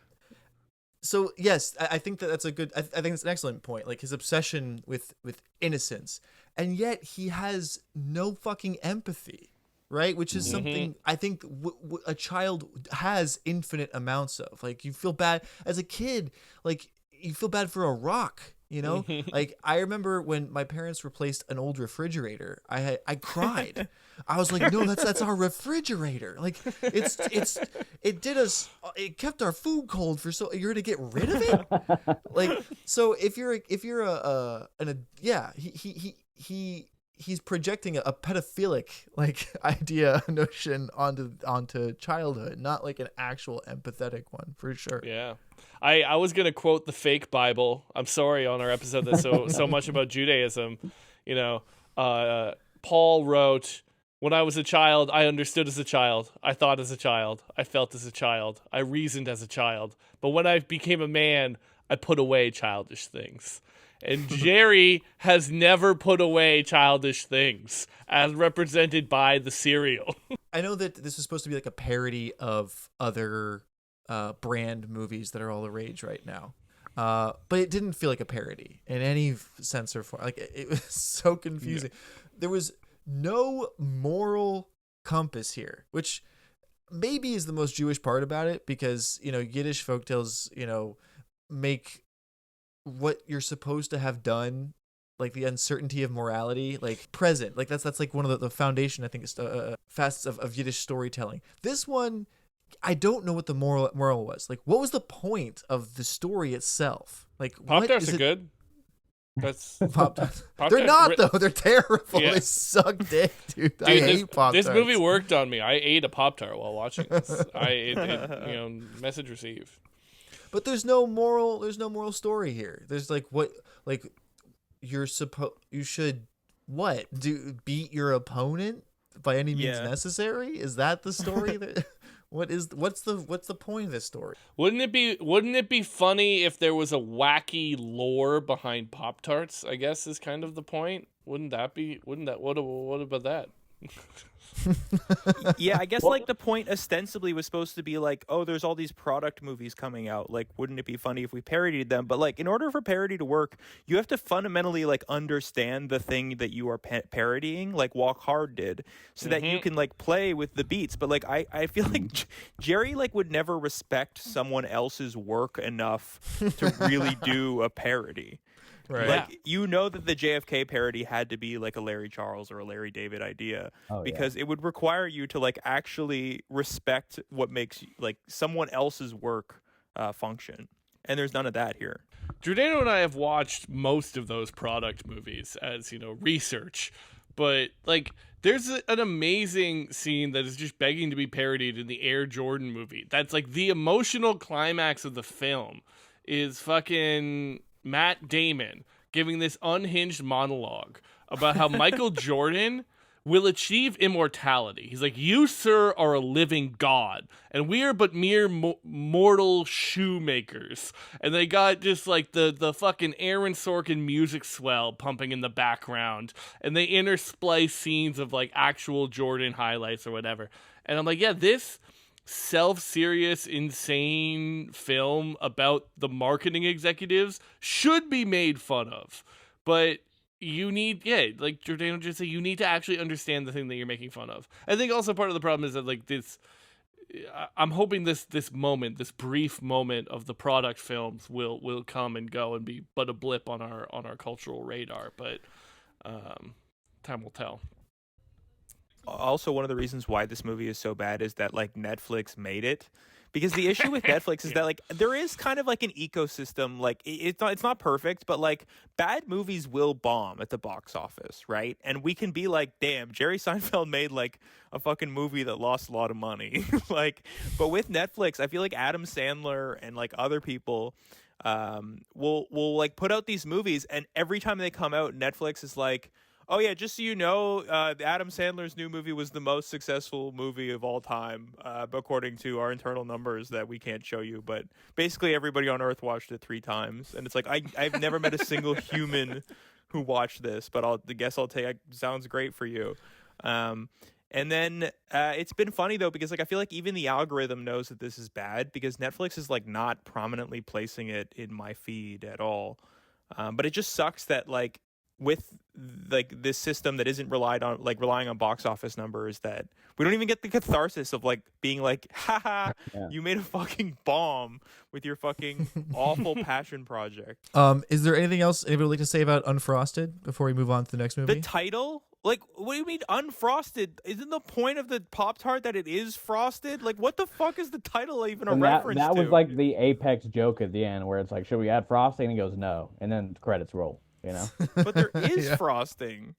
So yes, I think that's a good. I think it's an excellent point. Like his obsession with innocence, and yet he has no fucking empathy, right? Which is something I think a child has infinite amounts of. Like you feel bad as a kid, like you feel bad for a rock. You know, like I remember when my parents replaced an old refrigerator, I cried. I was like, no, that's our refrigerator. Like it kept our food cold for so you're gonna get rid of it. Like so if you're he's projecting a pedophilic like notion onto childhood, not like an actual empathetic one for sure. Yeah. I was gonna quote the fake Bible. I'm sorry on our episode that's so much about Judaism. Paul wrote, "When I was a child, I understood as a child. I thought as a child. I felt as a child. I reasoned as a child. But when I became a man, I put away childish things." And Jerry has never put away childish things, as represented by the cereal. I know that this is supposed to be like a parody of other brand movies that are all the rage right now. But it didn't feel like a parody in any sense or form. Like it was so confusing. Yeah. There was no moral compass here, which maybe is the most Jewish part about it, because, Yiddish folktales, make what you're supposed to have done, like the uncertainty of morality, like present. Like that's like one of the foundation, I think, is facets of Yiddish storytelling. This one, I don't know what the moral was. Like, what was the point of the story itself? Like, Pop-Tarts are good. That's Pop-Tarts. They're not though. They're terrible. Yeah. They suck dick, dude. I hate Pop-Tarts. This movie worked on me. I ate a Pop-Tart while watching this. Message received. But there's no moral story here. There's you should beat your opponent by any means necessary? Is that the story? What's the point of this story? Wouldn't it be funny if there was a wacky lore behind Pop-Tarts, I guess is kind of the point. What about that? Yeah, I guess like the point ostensibly was supposed to be like, oh, there's all these product movies coming out. Like, wouldn't it be funny if we parodied them? But like, in order for parody to work, you have to fundamentally like understand the thing that you are parodying, like Walk Hard did, so that you can like play with the beats. But like, I feel like Jerry like would never respect someone else's work enough to really do a parody. Right. Like, that the JFK parody had to be like a Larry Charles or a Larry David idea, because it would require you to like actually respect what makes like someone else's work function. And there's none of that here. Giordano and I have watched most of those product movies as, research. But like, there's an amazing scene that is just begging to be parodied in the Air Jordan movie. That's like the emotional climax of the film is fucking Matt Damon giving this unhinged monologue about how Michael Jordan will achieve immortality. He's like, "You, sir, are a living god, and we are but mere mortal shoemakers." And they got just like the fucking Aaron Sorkin music swell pumping in the background, and they intersplice scenes of like actual Jordan highlights or whatever. And I'm like, yeah, this self-serious, insane film about the marketing executives should be made fun of. But you need, like Giordano just said, you need to actually understand the thing that you're making fun of. I think also part of the problem is that like this, I'm hoping this brief moment of the product films will come and go and be but a blip on our cultural radar. But time will tell. Also, one of the reasons why this movie is so bad is that like Netflix made it, because the issue with Netflix is that like there is kind of like an ecosystem. Like it's not perfect, but like bad movies will bomb at the box office, right? And we can be like, damn, Jerry Seinfeld made like a fucking movie that lost a lot of money. Like, but with Netflix, I feel like Adam Sandler and like other people will like put out these movies, and every time they come out, Netflix is like, oh yeah, just so you know, Adam Sandler's new movie was the most successful movie of all time, according to our internal numbers that we can't show you. But basically, everybody on Earth watched it 3 times, and it's like I've never met a single human who watched this, but I guess I'll take. Sounds great for you. And then it's been funny though, because like I feel like even the algorithm knows that this is bad, because Netflix is like not prominently placing it in my feed at all. But it just sucks that like with like this system that isn't relying on box office numbers, that we don't even get the catharsis of like being like, haha, you made a fucking bomb with your fucking awful passion project. Is there anything else anybody would like to say about Unfrosted before we move on to the next movie? The title? Like, what do you mean unfrosted? Isn't the point of the Pop-Tart that it is frosted? Like, what the fuck is the title even a reference to? That was like the apex joke at the end, where it's like, should we add frosting? And he goes, no. And then the credits roll, you know? But there is frosting.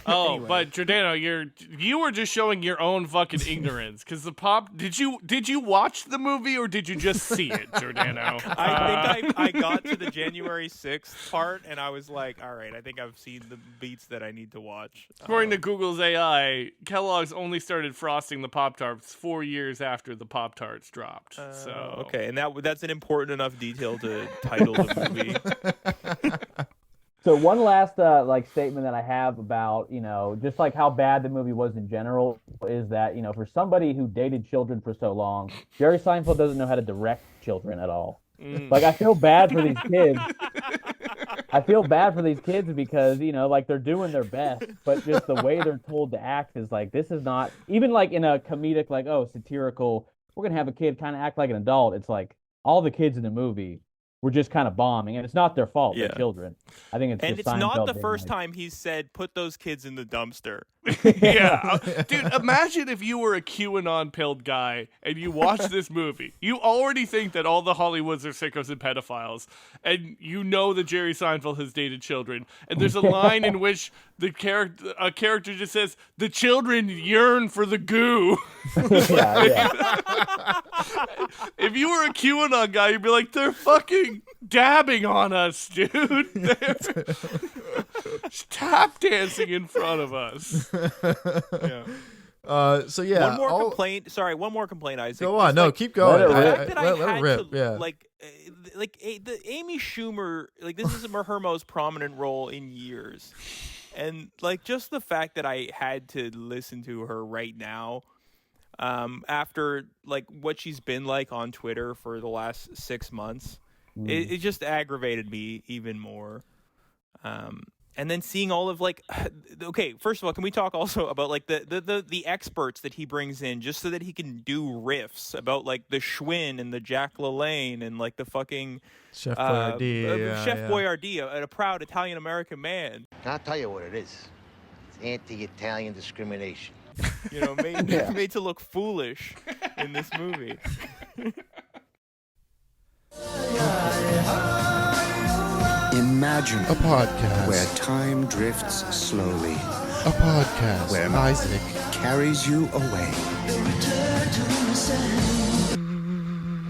Oh, Anyway. but Giordano, you were just showing your own fucking ignorance, because did you watch the movie, or did you just see it, Giordano? I think I got to the January 6th part, and I was like, all right, I think I've seen the beats that I need to watch. According to Google's AI, Kellogg's only started frosting the Pop-Tarts 4 years after the Pop-Tarts dropped. So okay, and that's an important enough detail to title the movie. So one last like statement that I have about, you know, just like how bad the movie was in general, is that, you know, for somebody who dated children for so long, Jerry Seinfeld doesn't know how to direct children at all. Like, I feel bad for these kids. I feel bad for these kids because, you know, like, they're doing their best, but just the way they're told to act is like, this is not, even like in a comedic, like, oh, satirical, we're gonna have a kid kind of act like an adult. It's like all the kids in the movie were just kind of bombing, and it's not their fault. They're children. I think it's and just it's not Seinfeld the being first like, time he's said, put those kids in the dumpster. yeah, dude, imagine if you were a QAnon pilled guy and you watch this movie. You already think that all the Hollywoods are sickos and pedophiles, and you know that Jerry Seinfeld has dated children. And there's a line in which a character just says, "The children yearn for the goo." If you were a QAnon guy, you'd be like, "They're fucking dabbing on us, dude. They're tap dancing in front of us." Yeah. So yeah. One more complaint. Sorry, one more complaint, Isaac. Go on. No, keep going. The fact that I had rip. to, Yeah. like the Amy Schumer, like, this is her most prominent role in years, and like just the fact that I had to listen to her right now, after like what she's been like on Twitter for the last 6 months, it just aggravated me even more. And then seeing all of like, okay, first of all, can we talk also about like the experts that he brings in just so that he can do riffs about like the Schwinn and the Jack LaLanne and like the fucking Chef Boyardee, Chef Boyardee, a proud Italian American man. I'll tell you what it is. It's anti-Italian discrimination. You know, made to look foolish in this movie. Imagine A podcast. where time drifts slowly, A podcast. where Isaac. carries you away.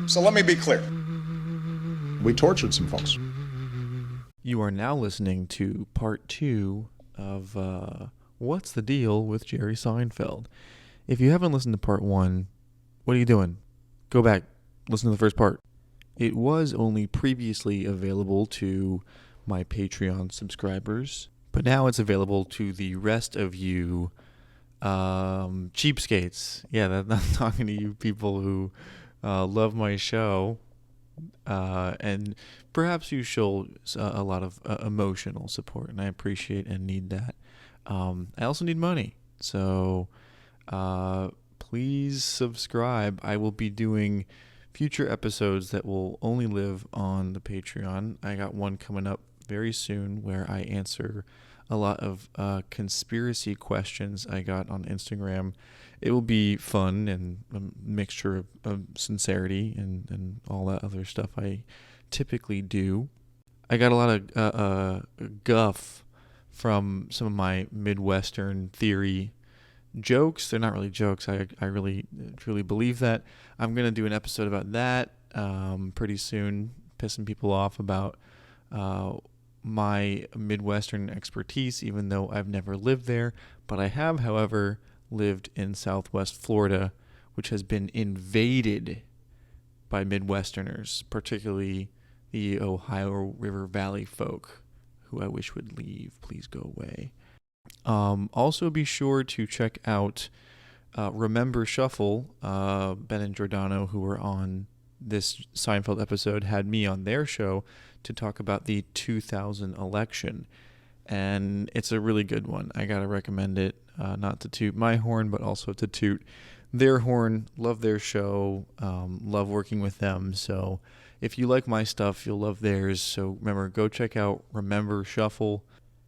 So let me be clear. We tortured some folks. You are now listening to part 2 of What's the Deal with Jerry Seinfeld. If you haven't listened to part 1, what are you doing? Go back, listen to the first part. It was only previously available to my Patreon subscribers, but now it's available to the rest of you cheapskates. Yeah, I'm talking to you people who love my show, and perhaps you show a lot of emotional support, and I appreciate and need that. I also need money, so please subscribe. I will be doing future episodes that will only live on the Patreon. I got one coming up very soon where I answer a lot of conspiracy questions I got on Instagram. It will be fun and a mixture of sincerity and all that other stuff I typically do. I got a lot of guff from some of my Midwestern theory jokes. They're not really jokes. I really truly believe that. I'm going to do an episode about that pretty soon, pissing people off about my Midwestern expertise, even though I've never lived there. But I have, however, lived in Southwest Florida, which has been invaded by Midwesterners, particularly the Ohio River Valley folk, who I wish would leave. Please go away. Also, be sure to check out Remember Shuffle. Ben and Giordano, who were on this Seinfeld episode, had me on their show to talk about the 2000 election. And it's a really good one. I got to recommend it, not to toot my horn, but also to toot their horn. Love their show. Love working with them. So if you like my stuff, you'll love theirs. So remember, go check out Remember Shuffle.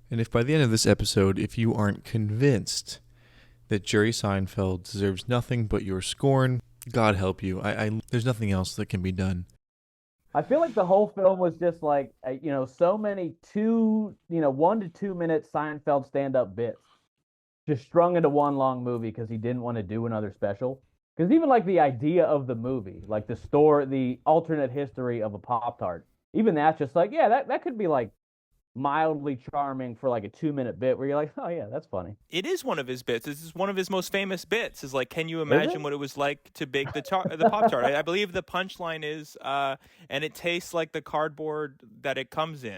And if by the end of this episode, if you aren't convinced that Jerry Seinfeld deserves nothing but your scorn, God help you. There's nothing else that can be done. I feel like the whole film was just like, so many 1 to 2 minute Seinfeld stand-up bits just strung into one long movie because he didn't want to do another special. Because even like the idea of the movie, like the alternate history of a Pop-Tart, even that's just like, yeah, that could be like mildly charming for like a 2-minute bit where you're like, oh yeah, that's funny. It is one of his bits. This is one of his most famous bits. Is like, can you imagine what it was like to bake the Pop-Tart? I believe the punchline is, and it tastes like the cardboard that it comes in.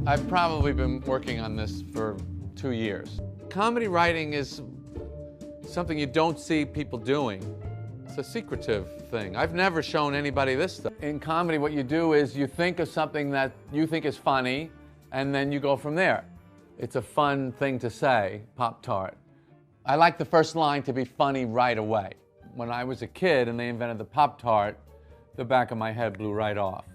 I've probably been working on this for 2 years. Comedy writing is something you don't see people doing. It's a secretive thing. I've never shown anybody this stuff. In comedy, what you do is you think of something that you think is funny, and then you go from there. It's a fun thing to say, Pop-Tart. I like the first line to be funny right away. When I was a kid and they invented the Pop-Tart, the back of my head blew right off.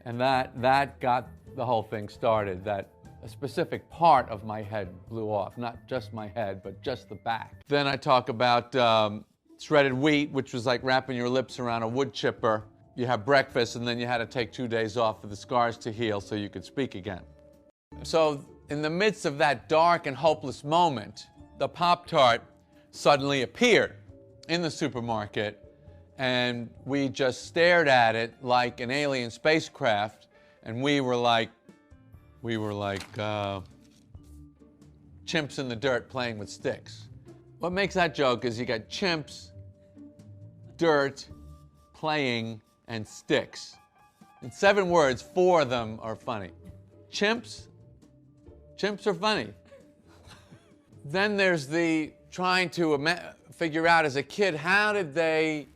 And that got the whole thing started, that a specific part of my head blew off, not just my head, but just the back. Then I talk about shredded wheat, which was like wrapping your lips around a wood chipper. You have breakfast, and then you had to take 2 days off for the scars to heal so you could speak again. So in the midst of that dark and hopeless moment, the Pop-Tart suddenly appeared in the supermarket, and we just stared at it like an alien spacecraft, and we were like chimps in the dirt playing with sticks. What makes that joke is you got chimps, dirt, playing, and sticks. In 7 words, 4 of them are funny. Chimps are funny. Then there's the trying to figure out as a kid, how did they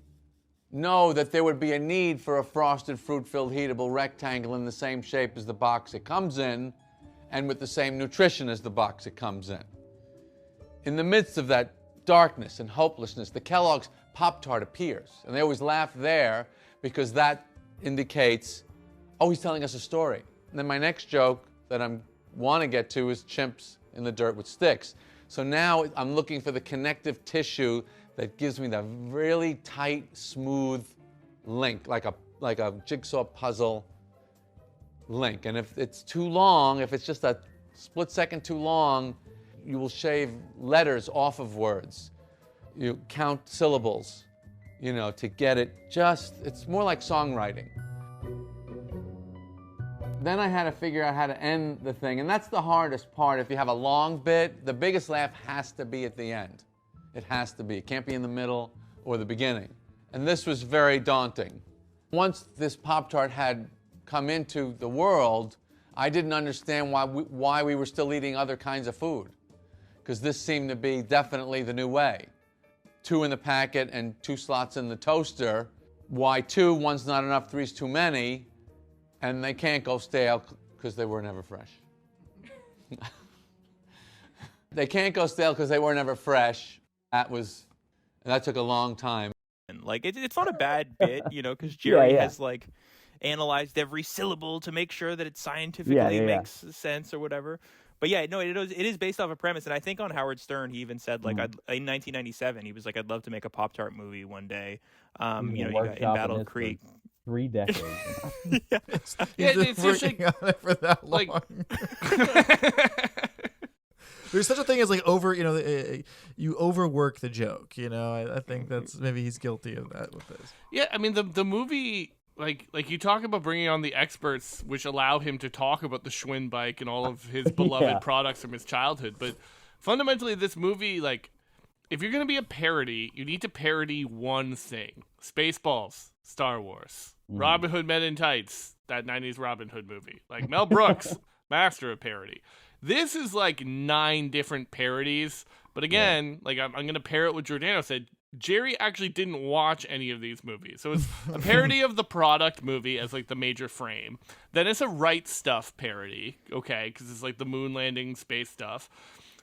know that there would be a need for a frosted fruit-filled heatable rectangle in the same shape as the box it comes in and with the same nutrition as the box it comes in. In the midst of that darkness and hopelessness, the Kellogg's Pop-Tart appears. And they always laugh there because that indicates, oh, he's telling us a story. And then my next joke that I want to get to is chimps in the dirt with sticks. So now I'm looking for the connective tissue that gives me the really tight, smooth link, like a jigsaw puzzle link. And if it's too long, if it's just a split second too long, you will shave letters off of words. You count syllables, to get it it's more like songwriting. Then I had to figure out how to end the thing, and that's the hardest part. If you have a long bit, the biggest laugh has to be at the end. It has to be. It can't be in the middle or the beginning. And this was very daunting. Once this Pop-Tart had come into the world, I didn't understand why we were still eating other kinds of food, because this seemed to be definitely the new way. 2 in the packet and 2 slots in the toaster. Why 2? 1's not enough, 3's too many. And they can't go stale because they were never fresh. They can't go stale because they were never fresh. That took a long time. And like it's not a bad bit, because Jerry has like analyzed every syllable to make sure that it scientifically makes sense or whatever. But yeah, no, it is based off a premise, and I think on Howard Stern he even said like in 1997 he was like, I'd love to make a Pop-Tart movie one day. You got in Battle Creek. 3 decades. It's just like, on it for that long. There's such a thing as like you overwork the joke. I think that's maybe he's guilty of that with this. Yeah, I mean the movie, like you talk about bringing on the experts, which allow him to talk about the Schwinn bike and all of his beloved products from his childhood. But fundamentally, this movie, like, if you're gonna be a parody, you need to parody one thing: Spaceballs, Star Wars, Robin Hood Men in Tights, that '90s Robin Hood movie, like Mel Brooks. master of parody. This is like 9 different parodies, but again, like I'm going to pair it with Giordano said. Jerry actually didn't watch any of these movies. So it's a parody of the Product movie as like the major frame. Then it's a Right Stuff parody, okay, because it's like the moon landing space stuff.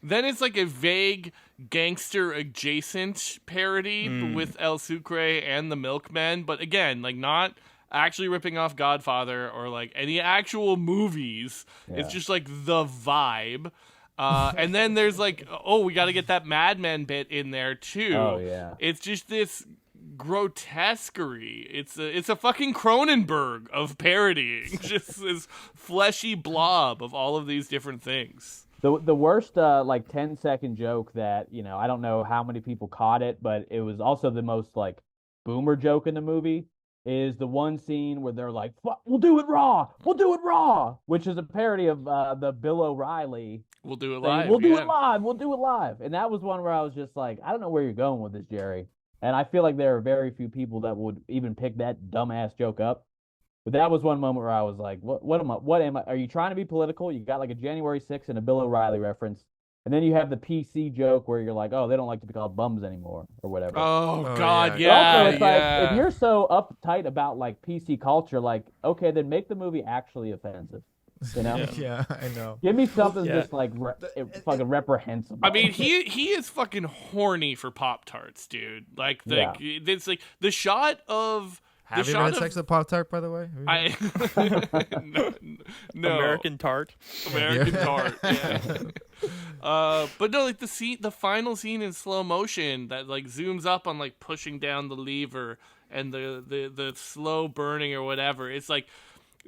Then it's like a vague gangster adjacent parody with El Sucre and the Milkmen, but again, like not actually ripping off Godfather or like any actual movies. Yeah. It's just like the vibe. And then there's like, we got to get that Mad Men bit in there too. Oh yeah. It's just this grotesquerie. It's a fucking Cronenberg of parodying. Just this fleshy blob of all of these different things. The worst like 10-second joke that, you know, I don't know how many people caught it, but it was also the most like boomer joke in the movie. Is the one scene where they're like, we'll do it raw, which is a parody of the Bill O'Reilly. We'll do it live. We'll do it live. And that was one where I was just like, I don't know where you're going with this, Jerry. And I feel like there are very few people that would even pick that dumbass joke up. But that was one moment where I was like, what am I? Are you trying to be political? You got like a January 6th and a Bill O'Reilly reference. And then you have the PC joke where you're like, they don't like to be called bums anymore or whatever. Oh God, yeah. Also, it's like, if you're so uptight about like PC culture, like, okay, then make the movie actually offensive. You know? Yeah, I know. Give me something just like fucking reprehensible. I mean, he is fucking horny for Pop-Tarts, dude. Like, it's like the shot of. Have you ever had sex with Pop-Tart, by the way? No. American Tart. American Tart, yeah. But no, like the final scene in slow motion that like zooms up on like pushing down the lever and the slow burning or whatever. It's like,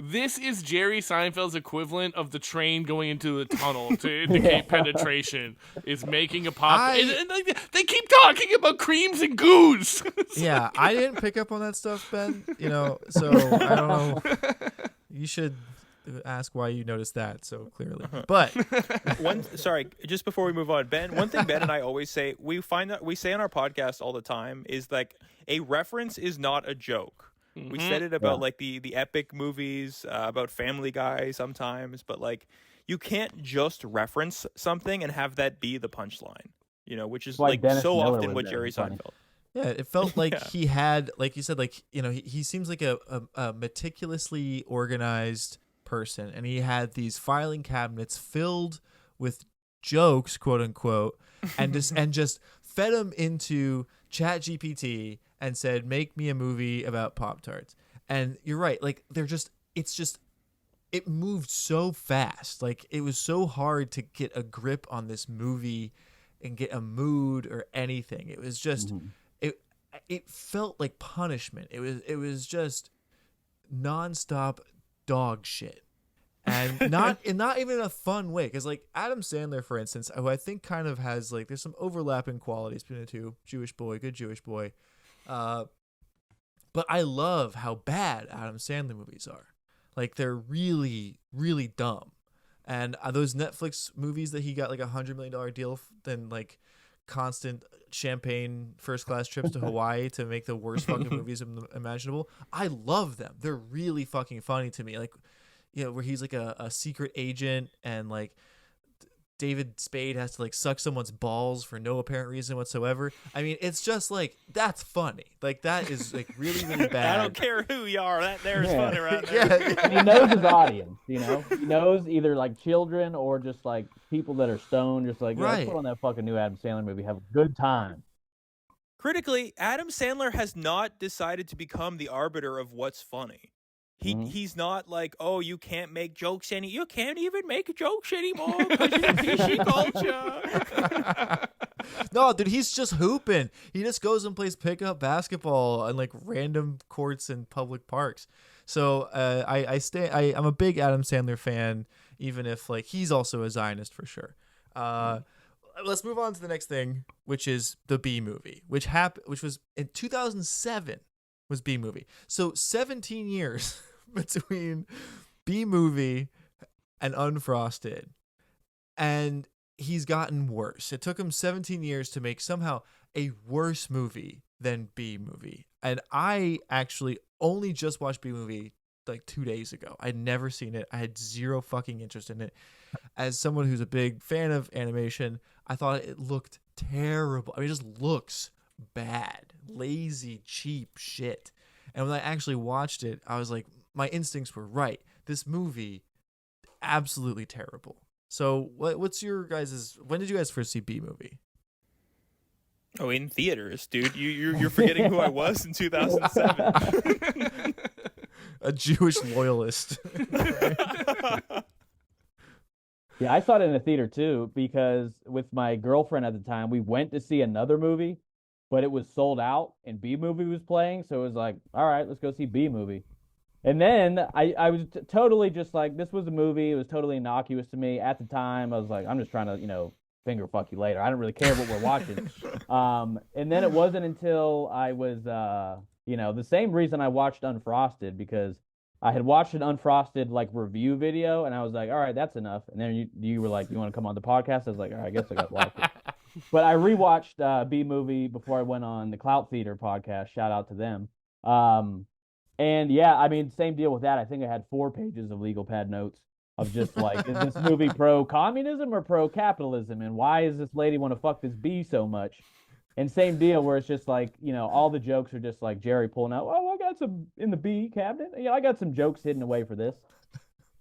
this is Jerry Seinfeld's equivalent of the train going into the tunnel to indicate penetration. Is making a pop. And they keep talking about creams and goos. Yeah, I didn't pick up on that stuff, Ben. You know, so I don't know. You should ask why you noticed that so clearly. But just before we move on, Ben, one thing Ben and I always say, we say on our podcast all the time is like a reference is not a joke. We said it about like the epic movies, about Family Guy sometimes, but like you can't just reference something and have that be the punchline, you know, which is like so Miller often what Jerry Seinfeld. Yeah, it felt like he had, like you said, like, you know, he seems like a meticulously organized person, and he had these filing cabinets filled with jokes, quote unquote, and just fed them into ChatGPT and said, make me a movie about Pop-Tarts. And you're right, like it moved so fast. Like it was so hard to get a grip on this movie and get a mood or anything. It was just it felt like punishment. It was just nonstop dog shit. And not even in a fun way, because like Adam Sandler, for instance, who I think kind of has like, there's some overlapping qualities between the two. Jewish boy, good Jewish boy. But I love how bad Adam Sandler movies are. Like they're really, really dumb. And those Netflix movies that he got like $100 million deal, then like constant champagne first class trips to Hawaii to make the worst fucking movies imaginable. I love them. They're really fucking funny to me. Like, you know, where he's like a secret agent and like David Spade has to like suck someone's balls for no apparent reason whatsoever. I mean, it's just like, that's funny. Like that is like really, really bad. I don't care who you are. That there's funny right there. Yeah. And he knows his audience, you know? He knows either like children or just like people that are stoned, just like, let's put on that fucking new Adam Sandler movie, have a good time. Critically, Adam Sandler has not decided to become the arbiter of what's funny. He's not like, oh, you can't make jokes you can't even make jokes anymore because of PC culture. No, dude, he's just hooping. He just goes and plays pickup basketball on like random courts in public parks. So I'm a big Adam Sandler fan, even if like he's also a Zionist for sure. Let's move on to the next thing, which is the B movie, which was in 2007. Was B movie. So 17 years between B movie and Unfrosted. And he's gotten worse. It took him 17 years to make somehow a worse movie than B movie. And I actually only just watched B movie like 2 days ago. I'd never seen it. I had zero fucking interest in it. As someone who's a big fan of animation, I thought it looked terrible. I mean, it just looks bad, lazy, cheap shit. And when I actually watched it, I was like, my instincts were right. This movie, absolutely terrible. So what's your guys's? When did you guys first see B Movie? Oh, in theaters, dude. You're forgetting who I was in 2007. A Jewish loyalist. Yeah, I saw it in a theater too because with my girlfriend at the time, we went to see another movie, but it was sold out and B Movie was playing, so it was like, all right, let's go see B Movie. And then I was totally just like, this was a movie. It was totally innocuous to me at the time. I was like, I'm just trying to, finger fuck you later. I don't really care what we're watching. And then it wasn't until I was, the same reason I watched Unfrosted, because I had watched an Unfrosted like review video and I was like, all right, that's enough. And then you were like, you want to come on the podcast? I was like, all right, I guess I got to watch it. But I rewatched B Movie before I went on the Clout Theater podcast. Shout out to them. And yeah, I mean, same deal with that. I think I had 4 pages of legal pad notes of just like, is this movie pro-communism or pro-capitalism? And why does this lady want to fuck this bee so much? And same deal where it's just like, all the jokes are just like Jerry pulling out, oh, I got some in the bee cabinet. I got some jokes hidden away for this.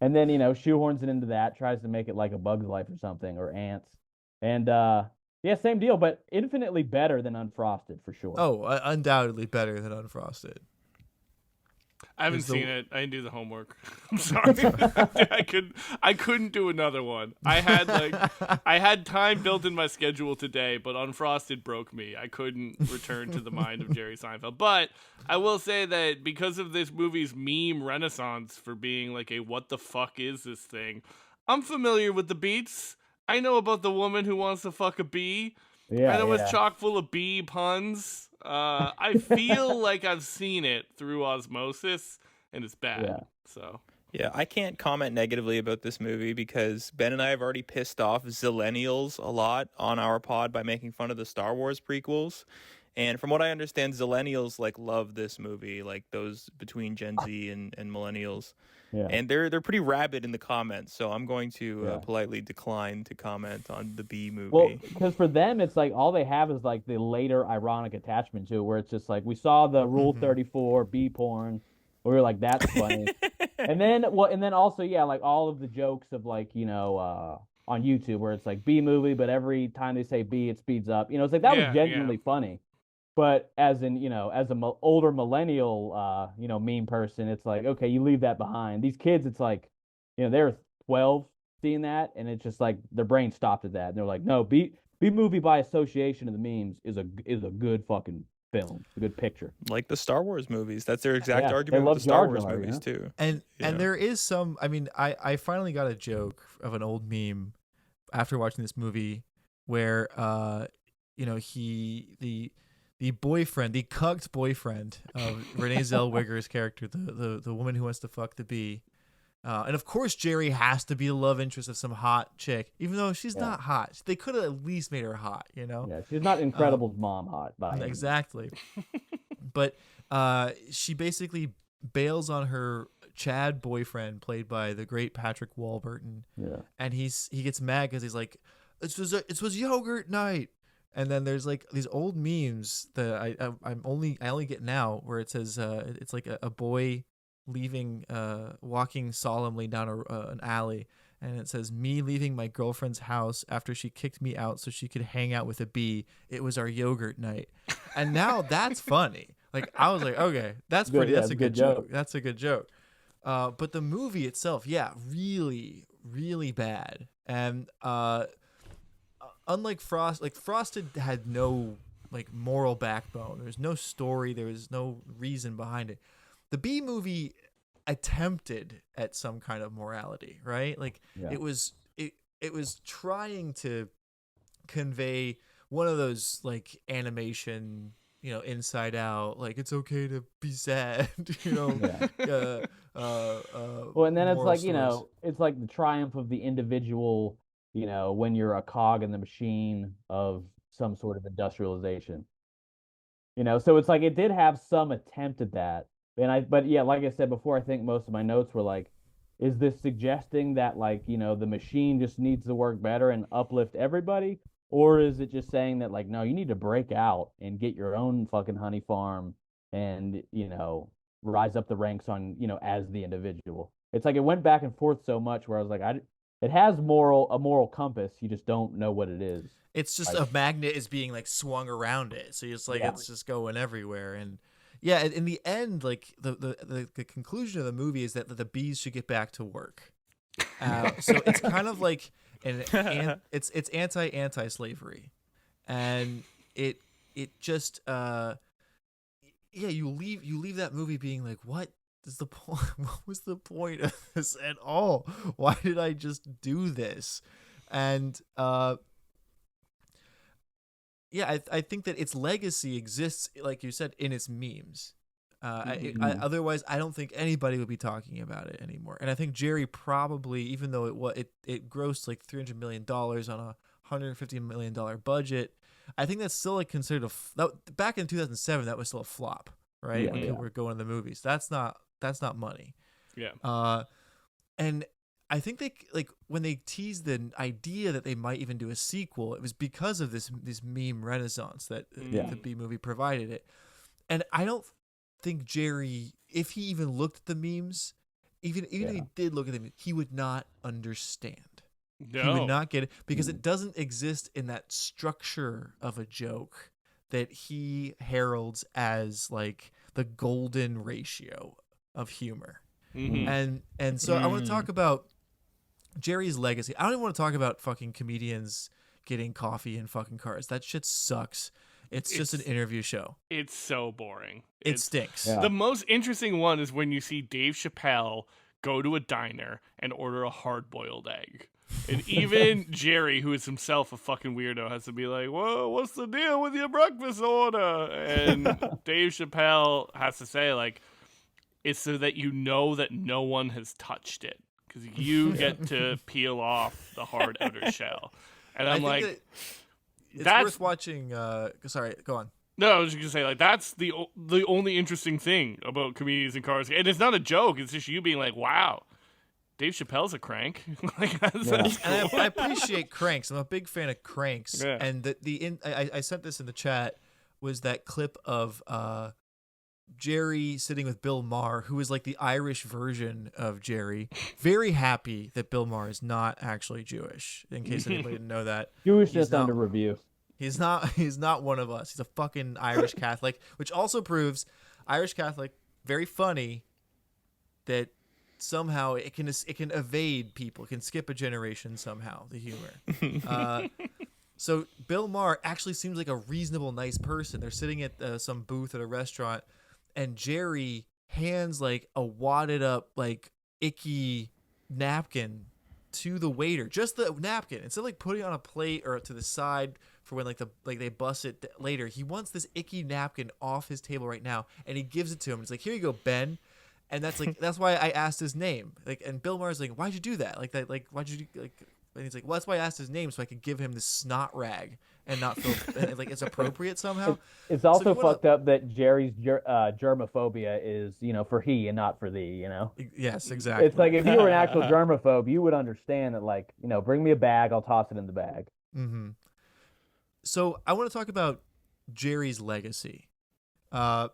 And then, shoehorns it into that, tries to make it like A Bug's Life or something, or Ants. And yeah, same deal, but infinitely better than Unfrosted for sure. Oh, undoubtedly better than Unfrosted. I haven't seen it. I didn't do the homework. I'm sorry. I couldn't do another one. I had time built in my schedule today, but Unfrosted broke me. I couldn't return to the mind of Jerry Seinfeld. But I will say that because of this movie's meme renaissance for being like a what the fuck is this thing, I'm familiar with the beats. I know about the woman who wants to fuck a bee. Yeah, I know it's chock full of bee puns. I feel like I've seen it through osmosis, and it's bad. Yeah. So yeah, I can't comment negatively about this movie because Ben and I have already pissed off Zillennials a lot on our pod by making fun of the Star Wars prequels. And from what I understand, Zillennials love this movie, like those between Gen Z and millennials. Yeah. And they're pretty rabid in the comments, so I'm going to politely decline to comment on the B Movie. Well, because for them, it's like all they have is like the later ironic attachment to it, where it's just like, we saw the Rule 34 B porn, where we were like, that's funny. and then also, yeah, like all of the jokes of like, on YouTube, where it's like B Movie, but every time they say B, it speeds up. It's like, that was genuinely funny. But as an older millennial, meme person, it's like, okay, you leave that behind. These kids, it's like, they're 12 seeing that, and it's just like their brain stopped at that. And they're like, no, B Movie by association of the memes is a good fucking film, a good picture. Like the Star Wars movies. That's their exact argument with the Star Wars Jar Jar, movies too. And there is some. I mean, I finally got a joke of an old meme after watching this movie where the boyfriend, the cucked boyfriend of Renee Zellweger's character, the woman who wants to fuck the bee. And of course, Jerry has to be the love interest of some hot chick, even though she's not hot. They could have at least made her hot, Yeah, she's not Incredible's mom hot. Exactly. But she basically bails on her Chad boyfriend, played by the great Patrick Warburton. Yeah. And he gets mad because he's like, it was yogurt night. And then there's like these old memes that I only get now, where it says it's like a boy leaving walking solemnly down an alley, and it says, me leaving my girlfriend's house after she kicked me out so she could hang out with a bee. It was our yogurt night. And now that's funny. Like, I was like, okay, that's pretty. That's a good joke. That's a good joke. But the movie itself, really, really bad. And unlike Frosted had no moral backbone. There's no story. There was no reason behind it. The B Movie attempted at some kind of morality, right? It was trying to convey one of those animation, Inside Out, it's okay to be sad, Well, and then it's like stories. it's like the triumph of the individual. When you're a cog in the machine of some sort of industrialization. So it's like it did have some attempt at that, But yeah, like I said before, I think most of my notes were like, is this suggesting that like, the machine just needs to work better and uplift everybody? Or is it just saying that like, no, you need to break out and get your own fucking honey farm and, rise up the ranks on, as the individual? It's like it went back and forth so much where I was like, it has a moral compass. You just don't know what it is. It's just a magnet is being like swung around it. So it's like, it's just going everywhere. And yeah, in the end, like the conclusion of the movie is that the bees should get back to work. So it's kind of like it's anti-slavery, and it just you leave that movie being like, what is the point? What was the point of this at all? Why did I just do this? And I think that its legacy exists, like you said, in its memes. Otherwise, I don't think anybody would be talking about it anymore. And I think Jerry probably, even though it grossed like $300 million on a $150 million budget, I think that's still like considered back in 2007. That was still a flop, right? Yeah, when people were going to the movies, that's not money. Yeah. And I think they like when they teased the idea that they might even do a sequel, it was because of this meme renaissance that the B movie provided it. And I don't think Jerry, if he even looked at the memes, even if he did look at them, he would not understand. No. He would not get it because it doesn't exist in that structure of a joke that he heralds as like the golden ratio of humor. Mm-hmm. And so I want to talk about Jerry's legacy. I don't even want to talk about fucking comedians getting coffee in fucking cars. That shit sucks. It's just an interview show. It's so boring. It stinks. Yeah. The most interesting one is when you see Dave Chappelle go to a diner and order a hard-boiled egg. And even Jerry, who is himself a fucking weirdo, has to be like, whoa, what's the deal with your breakfast order? And Dave Chappelle has to say, like, it's so that you know that no one has touched it. Because you get to peel off the hard outer shell. And I'm like... It's worth watching. Sorry, go on. No, I was just gonna say, like, that's the only interesting thing about comedians in cars, and it's not a joke. It's just you being like, "Wow, Dave Chappelle's a crank." Like, that's cool. And I appreciate cranks. I'm a big fan of cranks. Yeah. And I sent this in the chat was that clip of Jerry sitting with Bill Maher, who is like the Irish version of Jerry. Very happy that Bill Maher is not actually Jewish. In case anybody didn't know that, Jewishness under review. He's not one of us. He's a fucking Irish Catholic, which also proves Irish Catholic, very funny, that somehow it can evade people, it can skip a generation somehow, the humor. So Bill Maher actually seems like a reasonable, nice person. They're sitting at some booth at a restaurant, and Jerry hands like a wadded up, like icky napkin to the waiter, just the napkin, instead of like putting it on a plate or to the side for when they bust it later. He wants this icky napkin off his table right now, and he gives it to him. He's like, "Here you go, Ben." And that's like that's why I asked his name. Like, and Bill Maher's like, "Why'd you do that? Like that? Like why'd you do, like?" And he's like, "Well, that's why I asked his name so I could give him this snot rag and not feel like it's appropriate somehow." It's also fucked up that Jerry's germophobia is, for he and not for thee, Yes, exactly. It's like if you were an actual germaphobe, you would understand that, like, bring me a bag, I'll toss it in the bag. Mm-hmm. So I want to talk about Jerry's legacy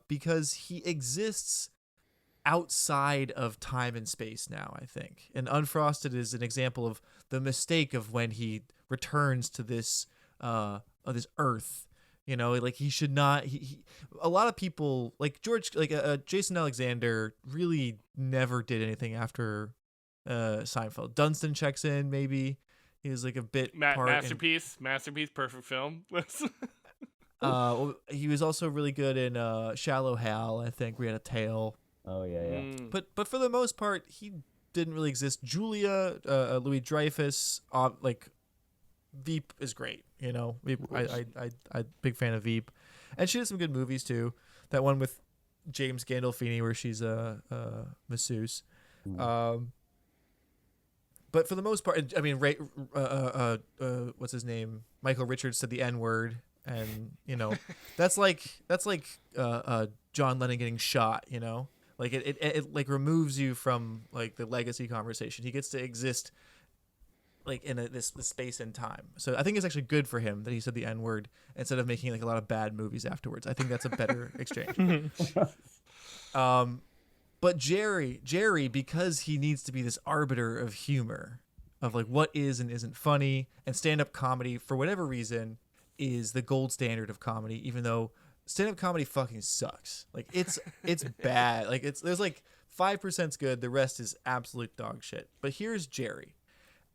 because he exists outside of time and space now, I think. And Unfrosted is an example of the mistake of when he returns to this this Earth. Like he should not. A lot of people like Jason Alexander really never did anything after Seinfeld. Dunstan checks in, maybe. He was like a bit masterpiece, perfect film. Well, he was also really good in Shallow Hal, I think. We had a tale. Oh yeah. But for the most part, he didn't really exist. Julia, Louis Dreyfus, like Veep is great. Veep, I big fan of Veep, and she did some good movies too. That one with James Gandolfini where she's a masseuse. But for the most part, I mean, what's his name? Michael Richards said the N-word, and that's like John Lennon getting shot. Like it like removes you from like the legacy conversation. He gets to exist like in this space and time. So I think it's actually good for him that he said the N-word instead of making like a lot of bad movies afterwards. I think that's a better exchange. But Jerry, because he needs to be this arbiter of humor, of like what is and isn't funny, and stand-up comedy for whatever reason is the gold standard of comedy, even though stand-up comedy fucking sucks. Like it's bad. Like there's like 5%'s good, the rest is absolute dog shit. But here's Jerry.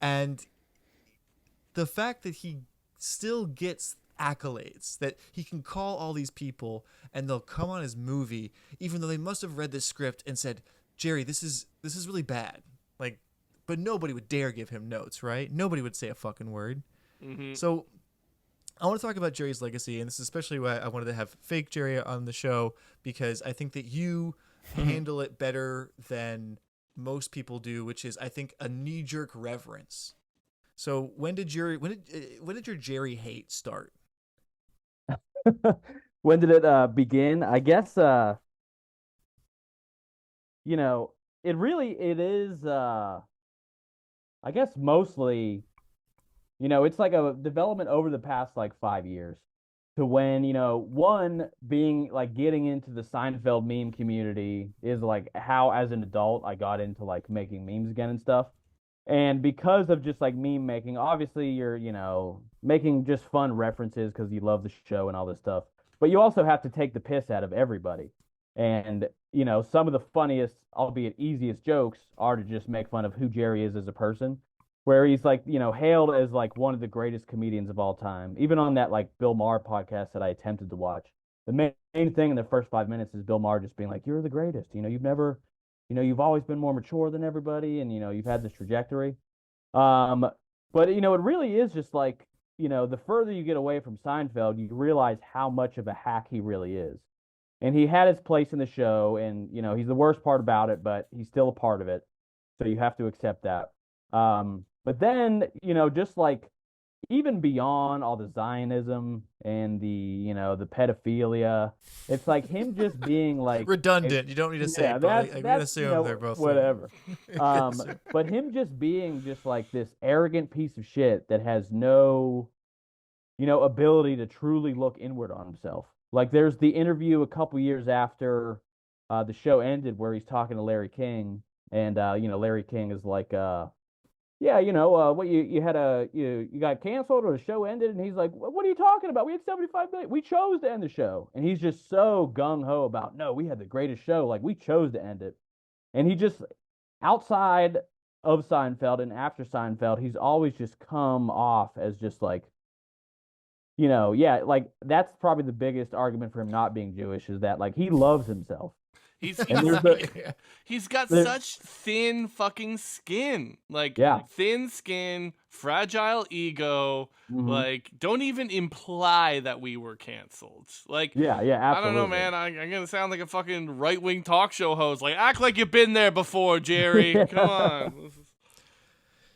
And the fact that he still gets accolades, that he can call all these people and they'll come on his movie, even though they must have read the script and said, Jerry, this is really bad. Like, but nobody would dare give him notes, right? Nobody would say a fucking word. Mm-hmm. So I want to talk about Jerry's legacy, and this is especially why I wanted to have Fake Jerry on the show, because I think that you handle it better than most people do, which is, I think, a knee-jerk reverence. So when did your Jerry hate start? When did it begin? I guess it is I guess mostly, it's like a development over the past like 5 years to when, one being like getting into the Seinfeld meme community is like how as an adult I got into like making memes again and stuff. And because of just like meme making, obviously you're, making just fun references because you love the show and all this stuff. But you also have to take the piss out of everybody. And, some of the funniest, albeit easiest jokes are to just make fun of who Jerry is as a person, where he's like, hailed as like one of the greatest comedians of all time. Even on that like Bill Maher podcast that I attempted to watch, the main thing in the first 5 minutes is Bill Maher just being like, you're the greatest. You've always been more mature than everybody, and you've had this trajectory. But it really is just like, the further you get away from Seinfeld, you realize how much of a hack he really is. And he had his place in the show, and he's the worst part about it, but he's still a part of it. So you have to accept that. But then, just like even beyond all the Zionism and the pedophilia, it's like him just being like redundant. You don't need to say it, but I can assume they're both whatever. But him just being just like this arrogant piece of shit that has no, ability to truly look inward on himself. Like there's the interview a couple years after the show ended where he's talking to Larry King, and Larry King is like, what you got canceled or the show ended? And he's like, what are you talking about? We had 75 million. We chose to end the show. And he's just so gung-ho about, no, we had the greatest show. Like, we chose to end it. And he just, outside of Seinfeld and after Seinfeld, he's always just come off as just like, like that's probably the biggest argument for him not being Jewish is that like he loves himself. He's got such thin fucking skin. Like thin skin, fragile ego. Mm-hmm. Like don't even imply that we were canceled. Like absolutely. I don't know, man. I'm gonna sound like a fucking right-wing talk show host. Like act like you've been there before, Jerry. Come on.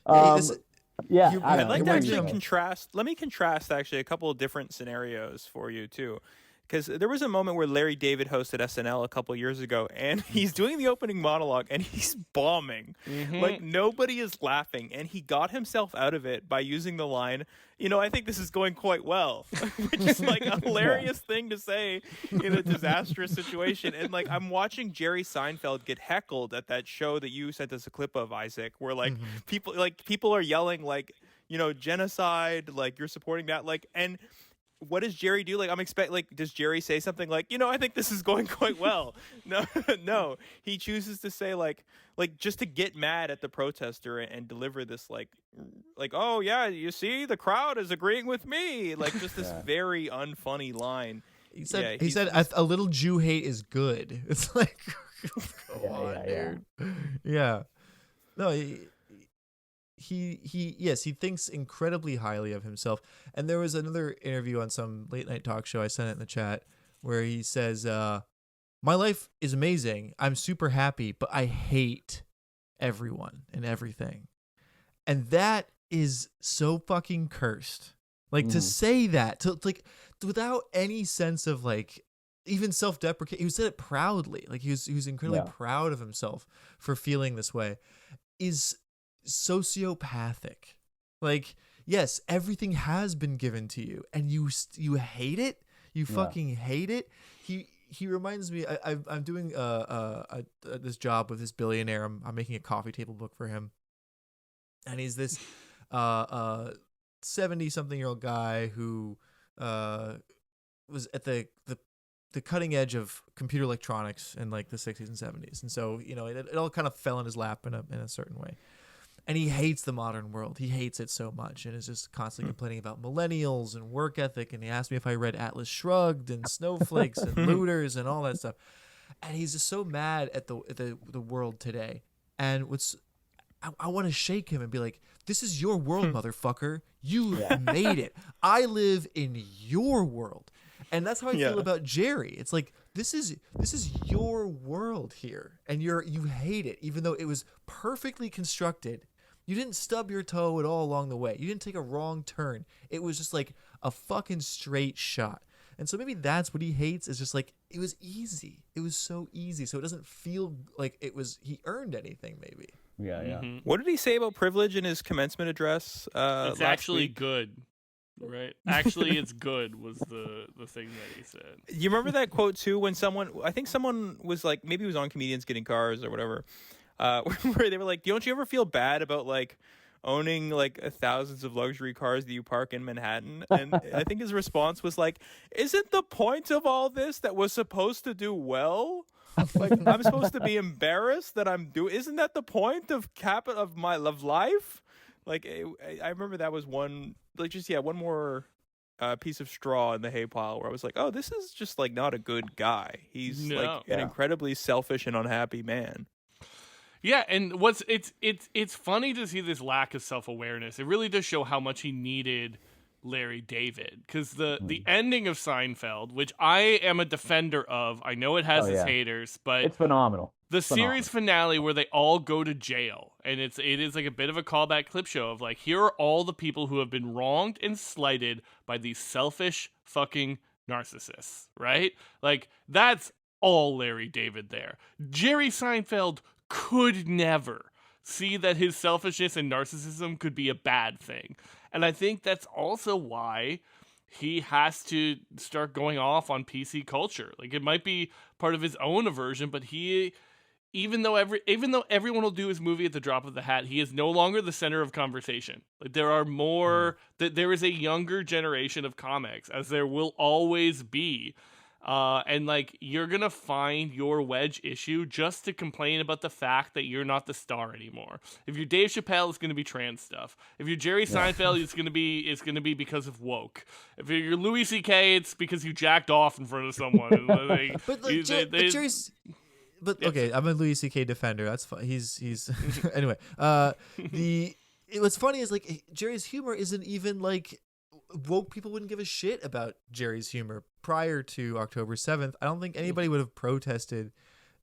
I'd like to actually contrast. Let me contrast actually a couple of different scenarios for you too. Because there was a moment where Larry David hosted SNL a couple years ago, and he's doing the opening monologue, and he's bombing. Mm-hmm. Like, nobody is laughing, and he got himself out of it by using the line, I think this is going quite well, which is, like, a hilarious thing to say in a disastrous situation. And, like, I'm watching Jerry Seinfeld get heckled at that show that you sent us a clip of, Isaac, where, like, people are yelling, like, genocide, like, you're supporting that, like, and what does Jerry do? Like, does Jerry say something like, I think this is going quite well? No. He chooses to say like just to get mad at the protester and deliver this like, oh yeah, you see, the crowd is agreeing with me. Like just this very unfunny line. He said a little Jew hate is good. It's like, go on, dude. Yeah. No, he thinks incredibly highly of himself. And there was another interview on some late night talk show, I sent it in the chat, where he says, my life is amazing. I'm super happy, but I hate everyone and everything. And that is so fucking cursed. Like to say that, to like without any sense of like even self-deprecating. He said it proudly, like he was incredibly proud of himself for feeling this way. Is sociopathic. Like, yes, everything has been given to you, and you hate it. You fucking hate it. He reminds me. I'm doing this job with this billionaire. I'm making a coffee table book for him, and he's this 70-something-year-old guy who was at the cutting edge of computer electronics in like the 60s and 70s, and so it all kind of fell in his lap in a certain way. And he hates the modern world. He hates it so much, and is just constantly complaining about millennials and work ethic. And he asked me if I read Atlas Shrugged and Snowflakes and Looters and all that stuff. And he's just so mad at the world today. And I want to shake him and be like, "This is your world, motherfucker. You made it. I live in your world." And that's how I feel about Jerry. It's like, this is your world here, and you hate it, even though it was perfectly constructed. You didn't stub your toe at all along the way. You didn't take a wrong turn. It was just like a fucking straight shot. And so maybe that's what he hates, is just like, it was easy. It was so easy. So it doesn't feel like he earned anything, maybe. Yeah. What did he say about privilege in his commencement address? It's actually good. Right. Actually, it's good was the thing that he said. You remember that quote too, when someone was like, maybe it was on Comedians Getting Cars or whatever, where they were like, "Don't you ever feel bad about like owning like thousands of luxury cars that you park in Manhattan?" And I think his response was like, "Isn't the point of all this that we're supposed to do well? Like, I'm supposed to be embarrassed that I'm doing? Isn't that the point of my life?" Like, I remember that was one, like, just, one more piece of straw in the hay pile where I was like, oh, this is just, like, not a good guy. He's, an incredibly selfish and unhappy man. Yeah, and it's funny to see this lack of self-awareness. It really does show how much he needed Larry David, because the ending of Seinfeld, which I am a defender of, I know it has its haters, but it's phenomenal. The series finale where they all go to jail, and it is like a bit of a callback clip show of like, here are all the people who have been wronged and slighted by these selfish fucking narcissists, right? Like, that's all Larry David there. Jerry Seinfeld could never see that his selfishness and narcissism could be a bad thing. And I think that's also why he has to start going off on PC culture. Like, it might be part of his own aversion, but even though everyone will do his movie at the drop of the hat, he is no longer the center of conversation. Like, there are more, that there is a younger generation of comics, as there will always be. And like, you're gonna find your wedge issue just to complain about the fact that you're not the star anymore. If you're Dave Chappelle, it's gonna be trans stuff. If you're Jerry Seinfeld, it's gonna be because of woke. If you're Louis C.K., it's because you jacked off in front of someone. Okay, I'm a Louis C.K. defender. That's fine. He's anyway. What's funny is like, Jerry's humor isn't even like, woke people wouldn't give a shit about Jerry's humor prior to October 7th. I don't think anybody would have protested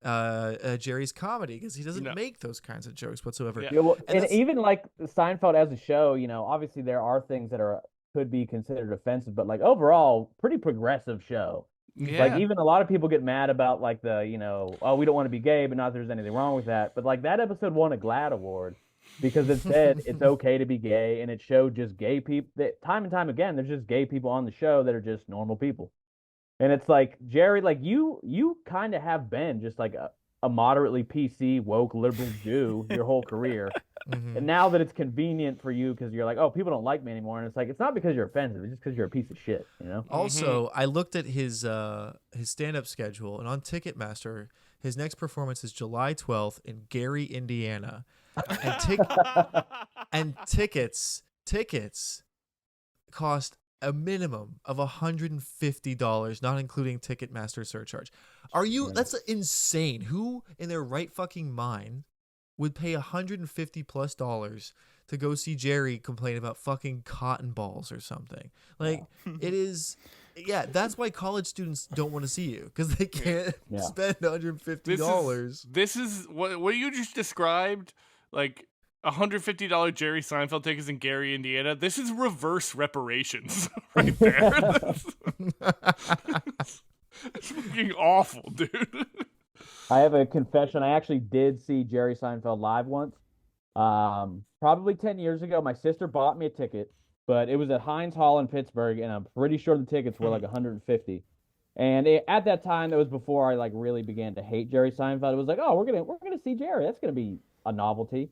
Jerry's comedy, because he doesn't make those kinds of jokes whatsoever. Yeah, well, and even like Seinfeld as a show, obviously there are things that could be considered offensive, but like overall, pretty progressive show. Yeah. Like, even a lot of people get mad about like the, oh, we don't want to be gay, but not that there's anything wrong with that. But like, that episode won a GLAAD award because it said it's okay to be gay, and it showed just gay people. Time and time again, there's just gay people on the show that are just normal people. And it's like, Jerry, like you kind of have been just like a moderately PC, woke, liberal Jew your whole career. Mm-hmm. And now that it's convenient for you because you're like, oh, people don't like me anymore. And it's like, it's not because you're offensive. It's just because you're a piece of shit, Also, I looked at his stand-up schedule, and on Ticketmaster, his next performance is July 12th in Gary, Indiana. And tickets cost a minimum of $150, not including Ticketmaster surcharge. That's insane. Who in their right fucking mind would pay $150+ to go see Jerry complain about fucking cotton balls or something? Like, it is. Yeah, that's why college students don't want to see you, because they can't spend $150. This is what you just described, like $150 Jerry Seinfeld tickets in Gary, Indiana. This is reverse reparations right there. It's fucking awful, dude. I have a confession. I actually did see Jerry Seinfeld live once. Probably 10 years ago. My sister bought me a ticket, but it was at Heinz Hall in Pittsburgh, and I'm pretty sure the tickets were like 150. And at that time, that was before I like really began to hate Jerry Seinfeld. It was like, oh, we're gonna see Jerry. That's gonna be a novelty.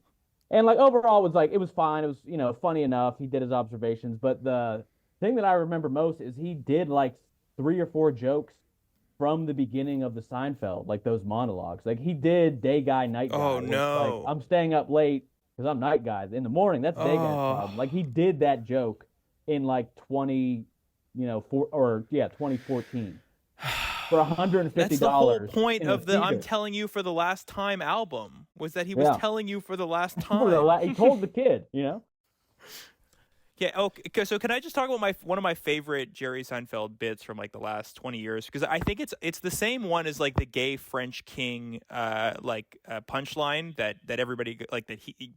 And like overall, it was fine. It was funny enough. He did his observations, but the thing that I remember most is he did like 3 or 4 jokes from the beginning of the Seinfeld, like those monologues. Like he did day guy, night guy. Oh no! Like, I'm staying up late because I'm night guy. In the morning, that's day guy's problem. Like he did that joke in like 2014 for $150. That's the whole point of the "I'm telling you for the last time" album, was that he was telling you for the last time. He told the kid, Yeah. Okay. So can I just talk about one of my favorite Jerry Seinfeld bits from like the last 20 years? Because I think it's the same one as like the gay French king punchline that everybody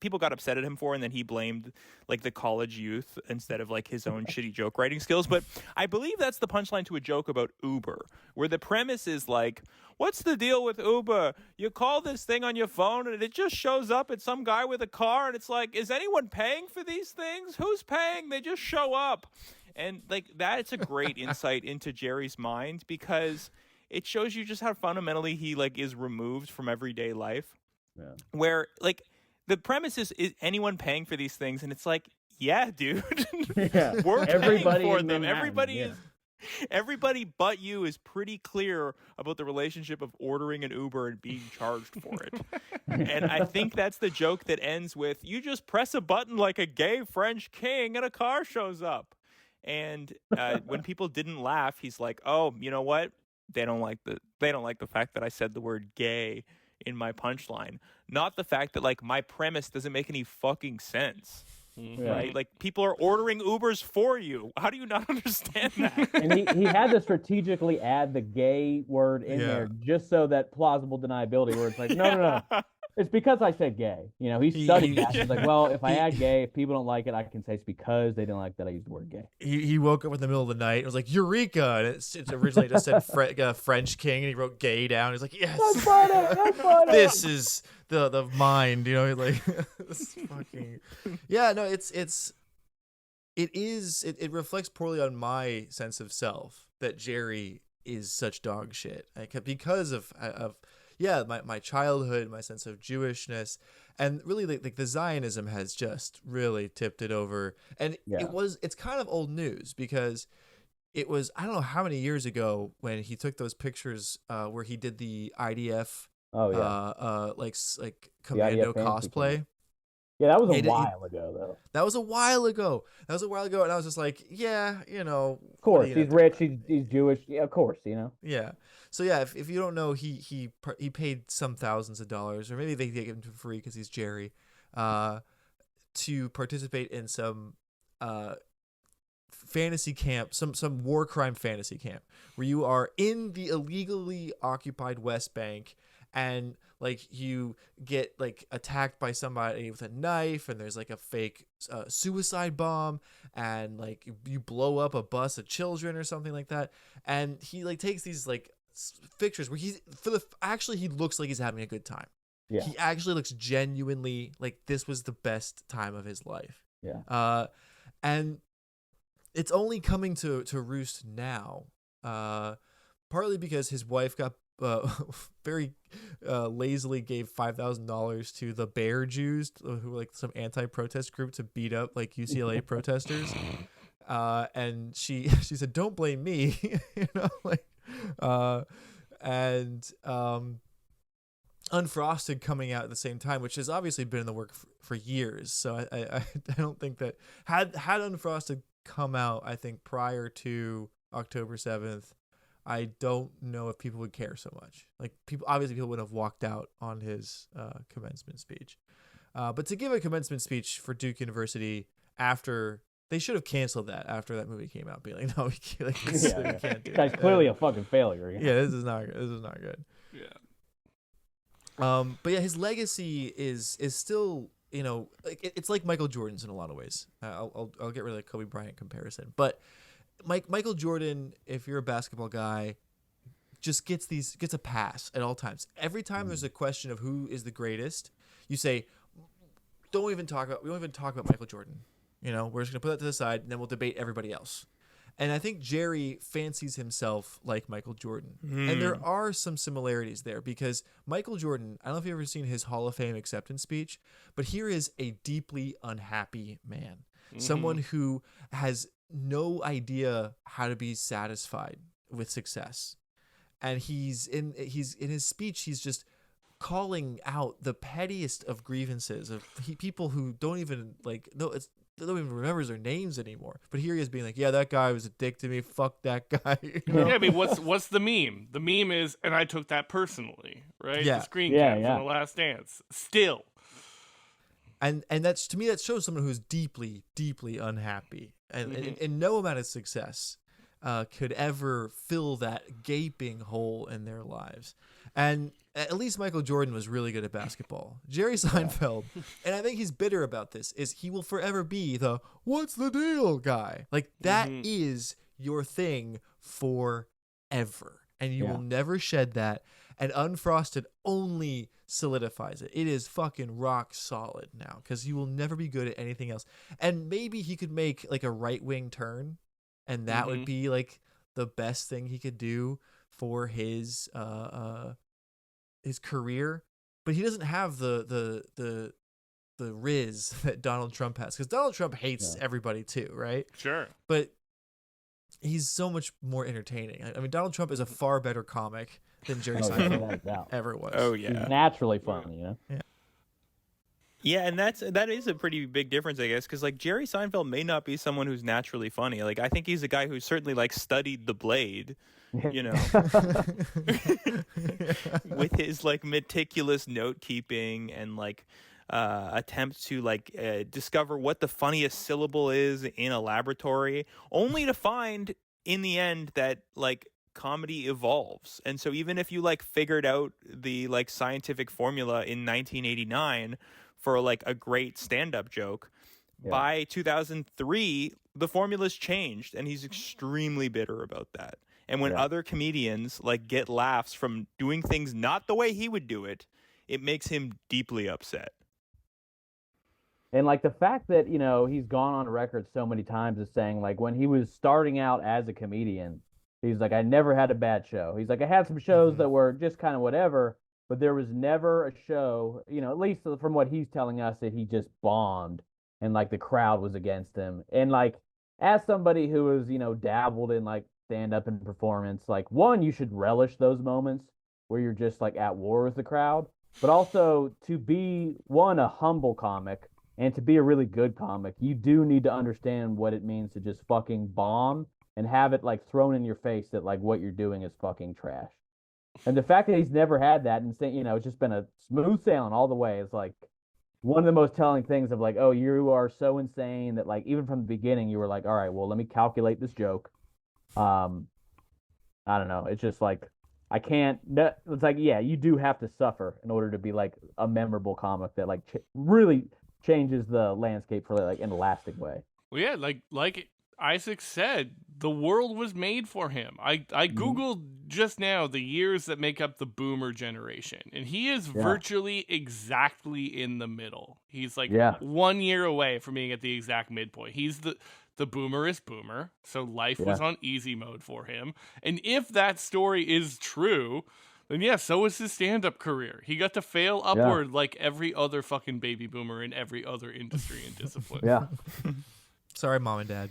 people got upset at him for, and then he blamed like the college youth instead of like his own shitty joke writing skills. But I believe that's the punchline to a joke about Uber, where the premise is like, what's the deal with Uber? You call this thing on your phone and it just shows up at some guy with a car, and it's like, is anyone paying for these things? Who's paying? They just show up. And like that's a great insight into Jerry's mind, because it shows you just how fundamentally he like is removed from everyday life. Yeah. Where like the premise is anyone paying for these things? And it's like, yeah, dude. Yeah. We're paying for them. Everybody Everybody but you is pretty clear about the relationship of ordering an Uber and being charged for it. And I think that's the joke that ends with, you just press a button like a gay French king and a car shows up. And when people didn't laugh, he's like, oh, you know what? They don't like the fact that I said the word gay in my punchline. Not the fact that like my premise doesn't make any fucking sense. Yeah. Right? Like people are ordering Ubers for you. How do you not understand that? And he had to strategically add the gay word in there just so that plausible deniability, where it's like, no. It's because I said gay. He studied that. He's like, well, if I add gay, if people don't like it, I can say it's because they didn't like that I used the word gay. He woke up in the middle of the night. It was like, Eureka! And it's originally just said French king, and he wrote gay down. He's like, yes! That's funny! This is the mind, like, this fucking... Yeah, no, it reflects poorly on my sense of self that Jerry is such dog shit. Because of my childhood, my sense of Jewishness, and really like the Zionism has just really tipped it over. And it's kind of old news, because it was, I don't know how many years ago when he took those pictures where he did the IDF like commando cosplay. Yeah, that was a while ago, though. That was a while ago, and I was just like, yeah, Of course, he's rich, he's Jewish. Yeah, of course, Yeah. So yeah, if you don't know, he paid some thousands of dollars, or maybe they gave him for free because he's Jerry, to participate in some fantasy camp, some war crime fantasy camp, where you are in the illegally occupied West Bank, and like you get like attacked by somebody with a knife, and there's like a fake suicide bomb, and like you blow up a bus of children or something like that. And he like takes these like pictures where he looks like he's having a good time. Yeah. He actually looks genuinely like this was the best time of his life. Yeah. And it's only coming to roost now, partly because his wife got very lazily gave $5,000 to the Bear Jews, who were like some anti-protest group, to beat up like UCLA protesters. And she said, "Don't blame me," and Unfrosted coming out at the same time, which has obviously been in the work for years. So I don't think that had Unfrosted come out, I think prior to October 7th, I don't know if people would care so much. Like people would have walked out on his commencement speech. But to give a commencement speech for Duke University after, they should have canceled that after that movie came out, being like, no, we can't, we can't do Guy's it. clearly a fucking failure. Yeah, this is not good. Yeah. But yeah, his legacy is still, it's like Michael Jordan's in a lot of ways. I'll get rid of the Kobe Bryant comparison, but Michael Jordan, if you're a basketball guy, just gets a pass at all times. Every time there's a question of who is the greatest, you say, we don't even talk about Michael Jordan. We're just gonna put that to the side, and then we'll debate everybody else. And I think Jerry fancies himself like Michael Jordan. And there are some similarities there because Michael Jordan, I don't know if you've ever seen his Hall of Fame acceptance speech, but here is a deeply unhappy man. Someone who has no idea how to be satisfied with success. And he's in his speech, he's just calling out the pettiest of grievances of people who don't even they don't even remember their names anymore. But here he is being like, yeah, that guy was a dick to me. Fuck that guy. Yeah, I mean, what's the meme? The meme is, and I took that personally, right? Yeah. The screen cap from The Last Dance. Still. And that's, to me, that shows someone who's deeply, deeply unhappy. And no amount of success could ever fill that gaping hole in their lives. And at least Michael Jordan was really good at basketball. Jerry Seinfeld, and I think he's bitter about this, is he will forever be the what's the deal guy. Like, that is your thing forever. And you will never shed that. And Unfrosted only solidifies it. It is fucking rock solid now because he will never be good at anything else. And maybe he could make like a right-wing turn, and that would be like the best thing he could do for his career. But he doesn't have the riz that Donald Trump has, because Donald Trump hates everybody too, right? Sure. But he's so much more entertaining. I mean, Donald Trump is a far better comic than Jerry Seinfeld ever was. Oh yeah, he's naturally funny. Yeah, and that is a pretty big difference, I guess, because like Jerry Seinfeld may not be someone who's naturally funny. Like I think he's a guy who certainly like studied The Blade, with his like meticulous note keeping and like attempts to like discover what the funniest syllable is in a laboratory, only to find in the end that like comedy evolves. And so even if you like figured out the like scientific formula in 1989 for like a great stand-up joke, by 2003 the formula's changed, and he's extremely bitter about that. And when other comedians like get laughs from doing things not the way he would do it, it makes him deeply upset. And like the fact that, he's gone on record so many times as saying like when he was starting out as a comedian, he's like, I never had a bad show. He's like, I had some shows that were just kind of whatever, but there was never a show, at least from what he's telling us, that he just bombed and like the crowd was against him. And like, as somebody who has, dabbled in like stand up and performance, like one, you should relish those moments where you're just like at war with the crowd, but also to be a humble comic and to be a really good comic, you do need to understand what it means to just fucking bomb and have it like thrown in your face that like what you're doing is fucking trash. And the fact that he's never had that and saying, it's just been a smooth sailing all the way is like one of the most telling things of like, oh, you are so insane that like even from the beginning you were like, all right, well, let me calculate this joke. I don't know. It's just like I can't. It's like, yeah, you do have to suffer in order to be like a memorable comic that like really changes the landscape for like in a lasting way. Well, yeah, like Isaac said, the world was made for him. I Googled just now the years that make up the boomer generation, and he is virtually exactly in the middle. He's like 1 year away from being at the exact midpoint. He's the boomerist boomer, so life was on easy mode for him. And if that story is true, then so was his stand-up career. He got to fail upward like every other fucking baby boomer in every other industry and discipline. Yeah. Sorry, mom and dad.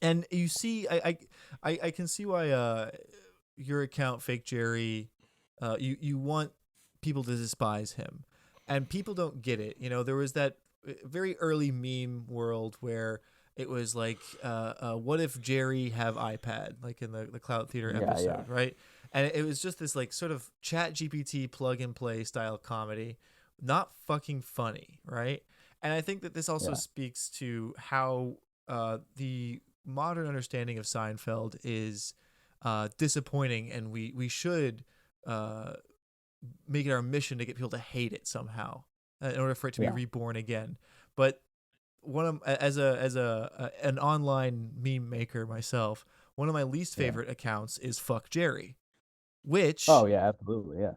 And you see, I can see why your account, Fake Jerry, you want people to despise him, and people don't get it. There was that very early meme world where it was like, what if Jerry have iPad, like in the Cloud Theater episode, right? And it was just this like sort of Chat GPT plug and play style comedy, not fucking funny, right? And I think that this also speaks to how the modern understanding of Seinfeld is disappointing, and we should make it our mission to get people to hate it somehow in order for it to be reborn again. But as an online meme maker myself, one of my least favorite accounts is Fuck Jerry, which Oh yeah, absolutely, yeah.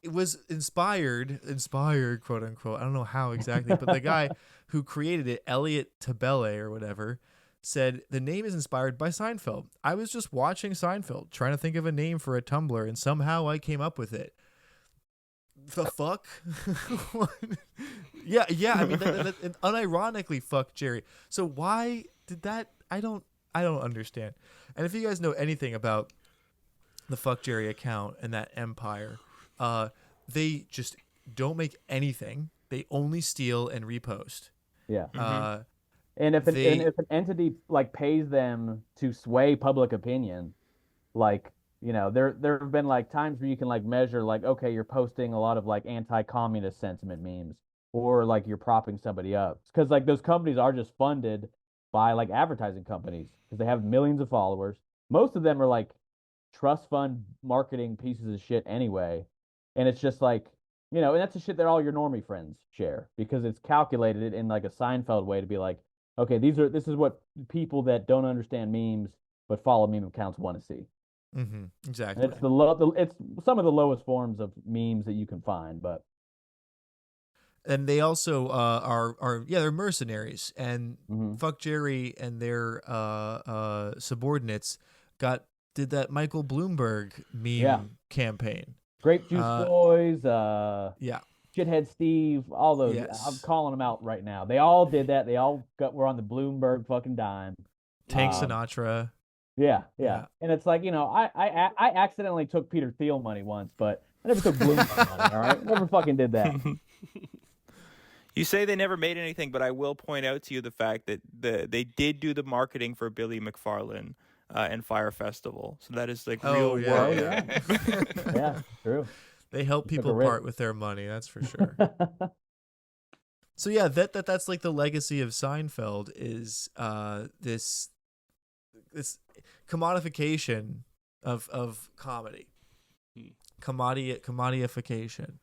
it was inspired, quote unquote. I don't know how exactly, but the guy who created it, Elliot Tabele or whatever, said the name is inspired by Seinfeld. I was just watching Seinfeld, trying to think of a name for a Tumblr, and somehow I came up with it. The fuck? yeah. I mean, that unironically, fuck Jerry. So why did that? I don't understand. And if you guys know anything about the Fuck Jerry account and that empire, they just don't make anything. They only steal and repost. Yeah. And if an entity like pays them to sway public opinion, like, you know, there have been like times where you can like measure like, okay, you're posting a lot of like anti-communist sentiment memes, or like you're propping somebody up, because like those companies are just funded by like advertising companies because they have millions of followers. Most of them are like trust fund marketing pieces of shit anyway, and it's just like, you know, and that's the shit that all your normie friends share because it's calculated in like a Seinfeld way to be like, okay, this is what people that don't understand memes but follow meme accounts want to see. Exactly. And it's some of the lowest forms of memes that you can find, but. And they also are they're mercenaries, and Fuck Jerry and their subordinates did that Michael Bloomberg meme campaign. Grape Juice Boys, yeah. Shithead Steve, all those. Yes. I'm calling them out right now. They all did that. They all were on the Bloomberg fucking dime. Tank Sinatra. Yeah. And it's like, you know, I accidentally took Peter Thiel money once, but I never took Bloomberg money, all right? Never fucking did that. You say they never made anything, but I will point out to you the fact that they did do the marketing for Billy McFarlane and Fire Festival. So that is like real work. Yeah. Yeah, true. They help people part with their money, that's for sure. So yeah, that's like the legacy of Seinfeld is this commodification of comedy. Commoditification.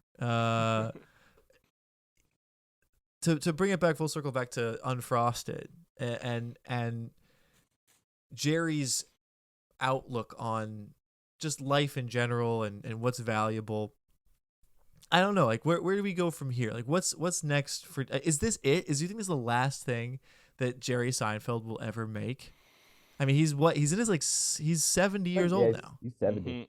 To bring it back full circle back to Unfrosted and Jerry's outlook on just life in general and what's valuable. I don't know, like where do we go from here? Like what's next for? Is this it? Do you think this is the last thing that Jerry Seinfeld will ever make? I mean, he's in his he's 70 years old now. He's 70.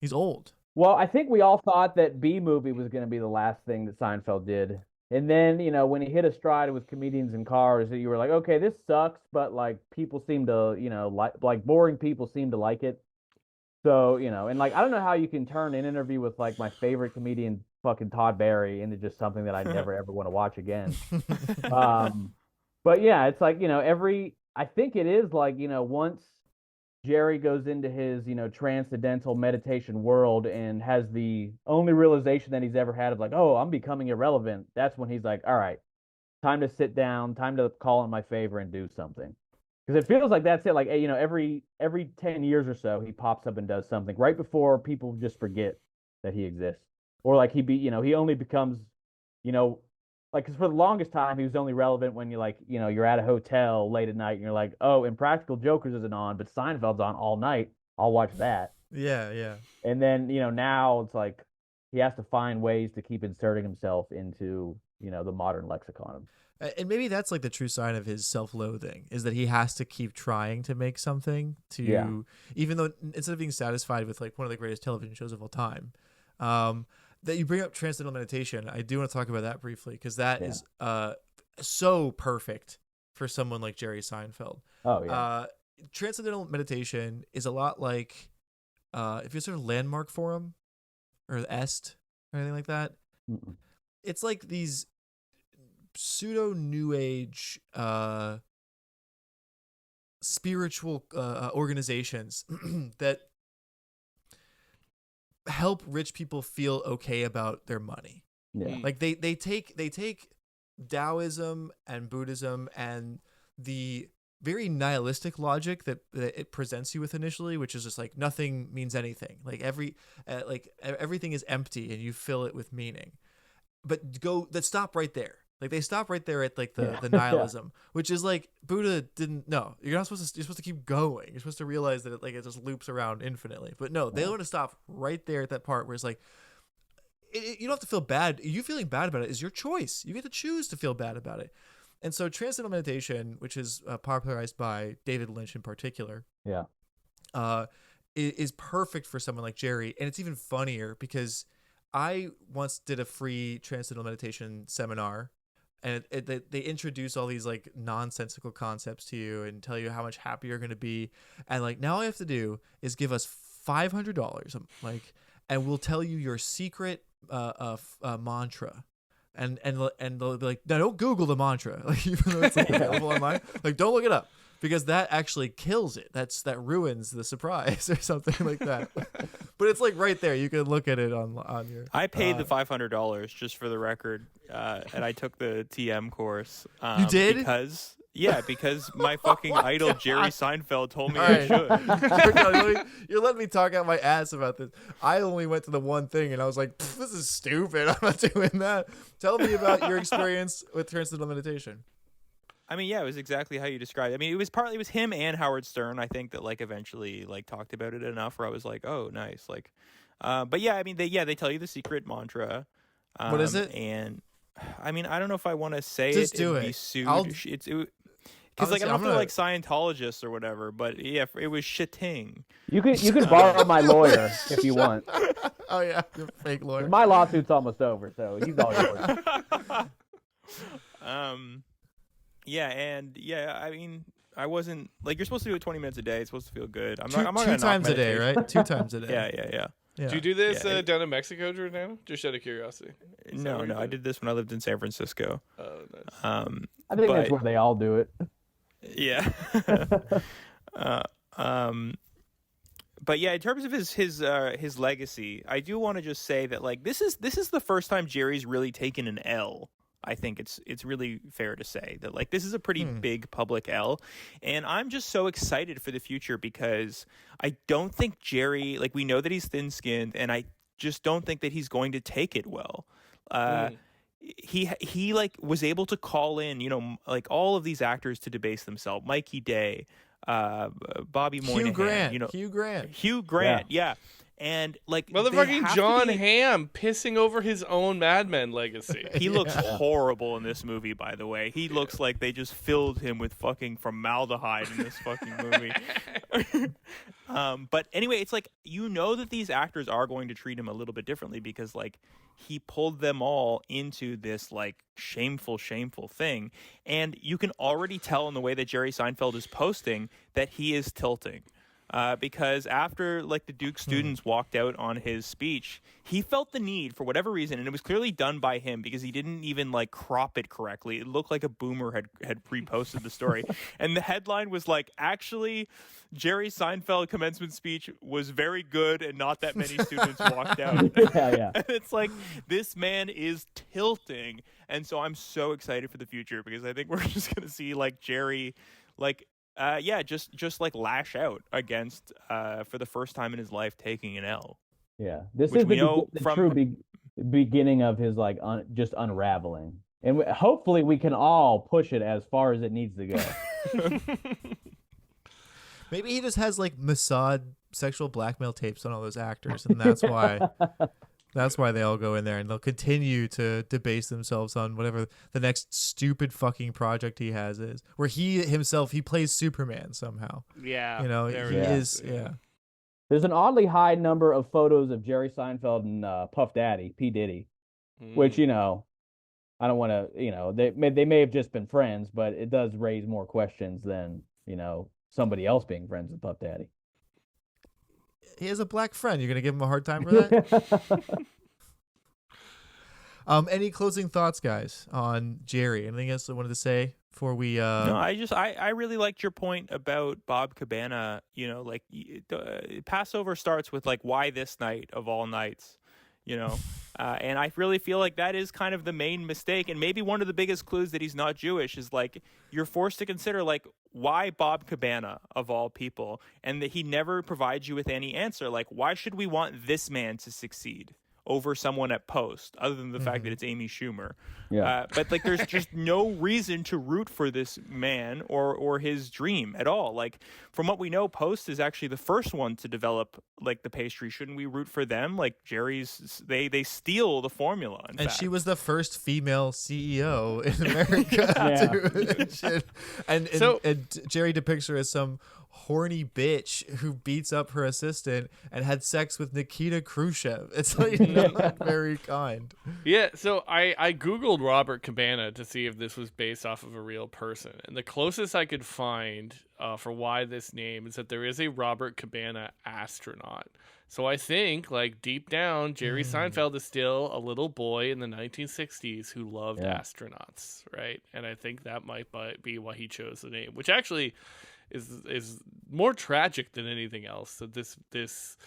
He's old. Well, I think we all thought that B Movie was going to be the last thing that Seinfeld did. And then, you know, when he hit a stride with Comedians in Cars, you were like, okay, this sucks, but like people seem to, you know, like boring people seem to like it. So, you know, and like I don't know how you can turn an interview with like my favorite comedian, fucking Todd Barry, into just something that I never ever want to watch again. But yeah, it's like, you know, I think it is like, you know, once Jerry goes into his, you know, transcendental meditation world and has the only realization that he's ever had of like, oh, I'm becoming irrelevant. That's when he's like, all right, time to sit down, time to call in my favor and do something. Because it feels like that's it. Like, you know, every 10 years or so, he pops up and does something right before people just forget that he exists. Or like he only becomes, you know, like, because for the longest time, he was only relevant when you're at a hotel late at night and you're like, oh, Impractical Jokers isn't on, but Seinfeld's on all night. I'll watch that. Yeah. And then, you know, now it's like he has to find ways to keep inserting himself into, you know, the modern lexicon. And maybe that's like the true sign of his self-loathing is that he has to keep trying to make something even though instead of being satisfied with like one of the greatest television shows of all time, that you bring up Transcendental Meditation. I do want to talk about that briefly because that is so perfect for someone like Jerry Seinfeld. Oh yeah. Transcendental Meditation is a lot like if you sort of Landmark Forum or the Est or anything like that. Mm-mm. It's like these pseudo New Age spiritual organizations that help rich people feel okay about their money. Yeah. Like they take Taoism and Buddhism and the very nihilistic logic that it presents you with initially, which is just like nothing means anything. Like everything is empty and you fill it with meaning. But stop right there. Like they stop right there at like the nihilism, which is like Buddha didn't. No, you're supposed to keep going. You're supposed to realize that it just loops around infinitely. But no, they want to stop right there at that part where it's like, you don't have to feel bad. You feeling bad about it is your choice. You get to choose to feel bad about it. And so transcendental meditation, which is popularized by David Lynch in particular, is perfect for someone like Jerry. And it's even funnier because I once did a free transcendental meditation seminar, and they introduce all these like nonsensical concepts to you and tell you how much happier you're going to be. And like, now all you have to do is give us $500, like, and we'll tell you your secret mantra. And they'll be like, no, don't Google the mantra. Like, even though it's like available online, like, don't look it up, because that actually kills it. That ruins the surprise or something like that. But it's like right there. You can look at it on your. I paid the $500 just for the record, and I took the TM course. You did? Because my fucking idol Jerry Seinfeld told me I should. You're letting me talk out my ass about this. I only went to the one thing, and I was like, this is stupid. I'm not doing that. Tell me about your experience with transcendental meditation. I mean, yeah, it was exactly how you described it. I mean, it was him and Howard Stern, I think, that like eventually like talked about it enough where I was like, oh, nice. Like, but yeah, I mean, they tell you the secret mantra. What is it? And I mean, I don't know if I want to say Just it do and it. be sued. Because like, I don't feel like Scientologists or whatever, but yeah, it was shitting. You could borrow my lawyer if you want. Oh yeah, you're a fake lawyer. My lawsuit's almost over, so he's all yours. Yeah, and yeah, I mean, I wasn't like, you're supposed to do it 20 minutes a day. It's supposed to feel good. I'm not two times a day, right? 2 times a day. Yeah. Do you do this down in Mexico, Jordana? Just out of curiosity. No, I did this when I lived in San Francisco. Oh, nice. I think that's where they all do it. Yeah. But yeah, in terms of his legacy, I do want to just say that like this is the first time Jerry's really taken an L. I think it's really fair to say that like this is a pretty big public L, and I'm just so excited for the future because I don't think Jerry, like, we know that he's thin-skinned, and I just don't think that he's going to take it well. He like was able to call in, you know, like all of these actors to debase themselves. Mikey Day, Bobby Moynihan, Hugh Grant, yeah. And like motherfucking John Hamm pissing over his own Mad Men legacy. He looks horrible in this movie, by the way. He looks like they just filled him with fucking formaldehyde in this fucking movie. But anyway, it's like, you know that these actors are going to treat him a little bit differently because like he pulled them all into this like shameful thing. And you can already tell in the way that Jerry Seinfeld is posting that he is tilting. Because after like the Duke students walked out on his speech, he felt the need for whatever reason, and it was clearly done by him because he didn't even like crop it correctly. It looked like a boomer had reposted the story, and the headline was like, actually, Jerry Seinfeld commencement speech was very good, and not that many students walked out. Yeah. And it's like, this man is tilting, and so I'm so excited for the future because I think we're just gonna see like Jerry, like. Just like lash out against for the first time in his life taking an L. Yeah, this is the true beginning of his like just unraveling, and hopefully we can all push it as far as it needs to go. Maybe he just has like Mossad sexual blackmail tapes on all those actors, and that's why. That's why they all go in there, and they'll continue to debase themselves on whatever the next stupid fucking project he has is. Where he plays Superman somehow. Yeah. You know, he is. Yeah. There's an oddly high number of photos of Jerry Seinfeld and Puff Daddy, P. Diddy, which, you know, I don't want to, you know, they may have just been friends, but it does raise more questions than, you know, somebody else being friends with Puff Daddy. He has a black friend. You're going to give him a hard time for that? Any closing thoughts, guys, on Jerry? Anything else I wanted to say before we... No, I really liked your point about Bob Cabana. You know, like, Passover starts with, like, why this night of all nights? You know? And I really feel like that is kind of the main mistake. And maybe one of the biggest clues that he's not Jewish is, like, you're forced to consider, like, why Bob Cabana of all people? And that he never provides you with any answer. Like, why should we want this man to succeed over someone at Post, other than the fact that it's Amy Schumer. Yeah. But like, there's just no reason to root for this man or his dream at all. Like, from what we know, Post is actually the first one to develop like the pastry. Shouldn't we root for them? Like they steal the formula. In fact. She was the first female CEO in America. And Jerry depicts her as some horny bitch who beats up her assistant and had sex with Nikita Khrushchev. It's like not very kind. Yeah, so I googled Robert Cabana to see if this was based off of a real person, and the closest I could find for why this name is that there is a Robert Cabana astronaut. So I think, like, deep down, Jerry Seinfeld is still a little boy in the 1960s who loved astronauts, right? And I think that might be why he chose the name, which actually is more tragic than anything else. That this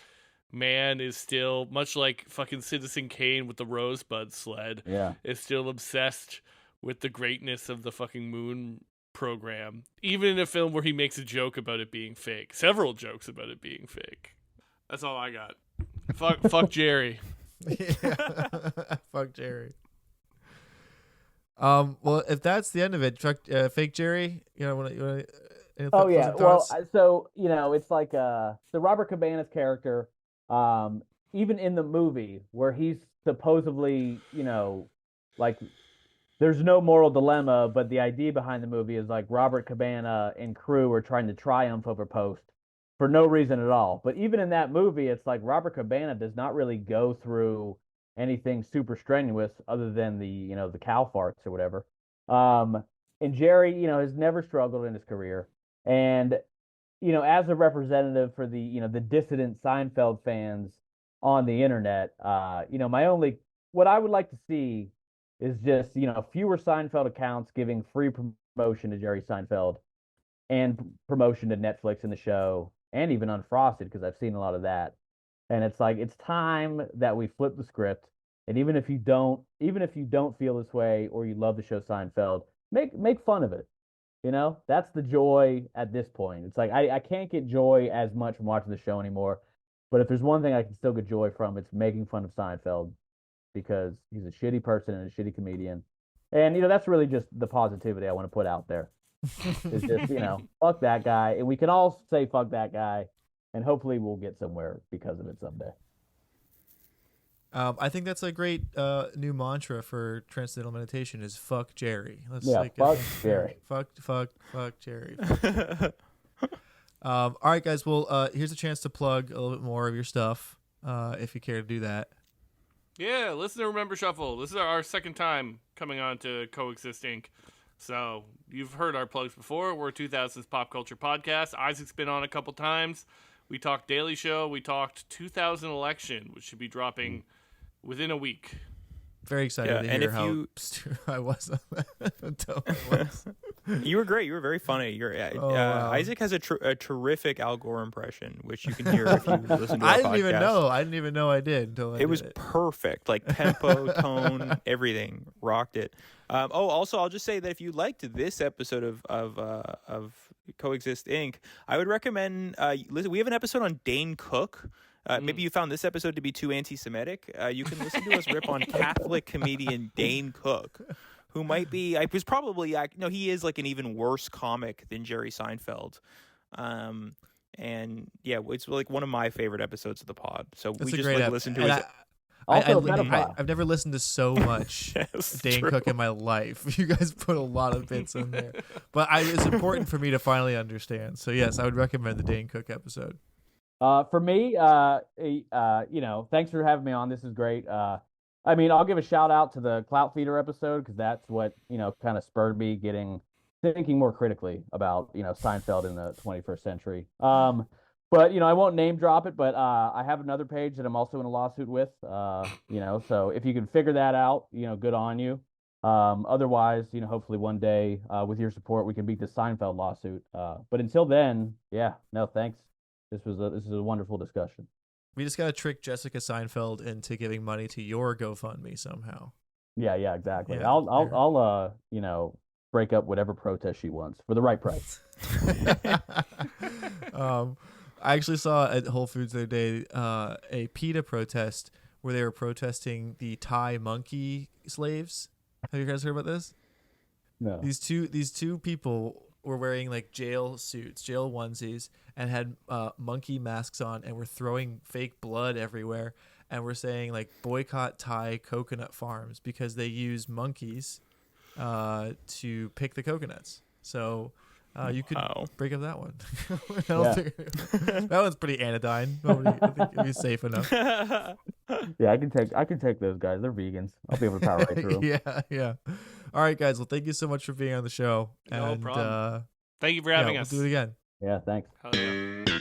man is still, much like fucking Citizen Kane with the Rosebud sled, is still obsessed with the greatness of the fucking moon program, even in a film where he makes a joke about it being fake. Several jokes about it being fake. That's all I got. Fuck Jerry. Fuck Jerry. Well, if that's the end of it, fake Jerry, you wanna oh yeah. Well, so it's like the Robert Cabana's character, even in the movie where he's supposedly, like, there's no moral dilemma, but the idea behind the movie is like Robert Cabana and crew are trying to triumph over Post for no reason at all. But even in that movie, it's like Robert Cabana does not really go through anything super strenuous other than the cow farts or whatever. And Jerry, has never struggled in his career. And, as a representative for the dissident Seinfeld fans on the internet, what I would like to see is just, fewer Seinfeld accounts giving free promotion to Jerry Seinfeld and promotion to Netflix and the show, and even Unfrosted, because I've seen a lot of that. And it's like, it's time that we flip the script. And even if you don't feel this way, or you love the show Seinfeld, make fun of it. That's the joy at this point. It's like, I can't get joy as much from watching the show anymore. But if there's one thing I can still get joy from, it's making fun of Seinfeld, because he's a shitty person and a shitty comedian. And, that's really just the positivity I want to put out there. It's just, fuck that guy. And we can all say fuck that guy, and hopefully we'll get somewhere because of it someday. I think that's a great new mantra for Transcendental Meditation is fuck Jerry. Fuck Jerry. Fuck Jerry. All right, guys. Well, here's a chance to plug a little bit more of your stuff, if you care to do that. Yeah, listen to Remember Shuffle. This is our second time coming on to COEXIST Inc. So you've heard our plugs before. We're a 2000s pop culture podcast. Isaac's been on a couple times. We talked Daily Show. We talked 2000 election, which should be dropping within a week. Very excited to hear how I was on that. You were great. You were very funny. Wow. Isaac has a terrific Al Gore impression, which you can hear if you listen to our podcast. I didn't even know I did until it was perfect. Like tempo, tone, everything. Rocked it. Also, I'll just say that if you liked this episode of COEXIST Inc., I would recommend listen. We have an episode on Dane Cook. Maybe you found this episode to be too anti-Semitic. You can listen to us rip on Catholic comedian Dane Cook, who might be, he is like an even worse comic than Jerry Seinfeld. And yeah, it's like one of my favorite episodes of the pod. So we just listen to it. I've never listened to so much Dane Cook in my life. You guys put a lot of bits in there, but it's important for me to finally understand. So yes, I would recommend the Dane Cook episode. For me, thanks for having me on. This is great. I'll give a shout out to the Clout Feeder episode, because that's what, kind of spurred me thinking more critically about, Seinfeld in the 21st century. But, I won't name drop it, but I have another page that I'm also in a lawsuit with, so if you can figure that out, good on you. Otherwise, hopefully one day, with your support, we can beat the Seinfeld lawsuit. But until then, thanks. This is a wonderful discussion. We just got to trick Jessica Seinfeld into giving money to your GoFundMe somehow. Yeah, exactly. Yeah, I'll break up whatever protest she wants for the right price. I actually saw at Whole Foods the other day a PETA protest where they were protesting the Thai monkey slaves. Have you guys heard about this? No. These two people were wearing like jail suits, jail onesies, and had monkey masks on, and were throwing fake blood everywhere, and were saying like boycott Thai coconut farms because they use monkeys to pick the coconuts. So you could break up that one. I don't think, that one's pretty anodyne. I think it'd be safe enough. Yeah, I can take those guys. They're vegans. I'll be able to power right through them. Yeah. All right, guys. Well, thank you so much for being on the show. No and, problem. Thank you for having us. We'll do it again. Yeah, thanks. Hell yeah.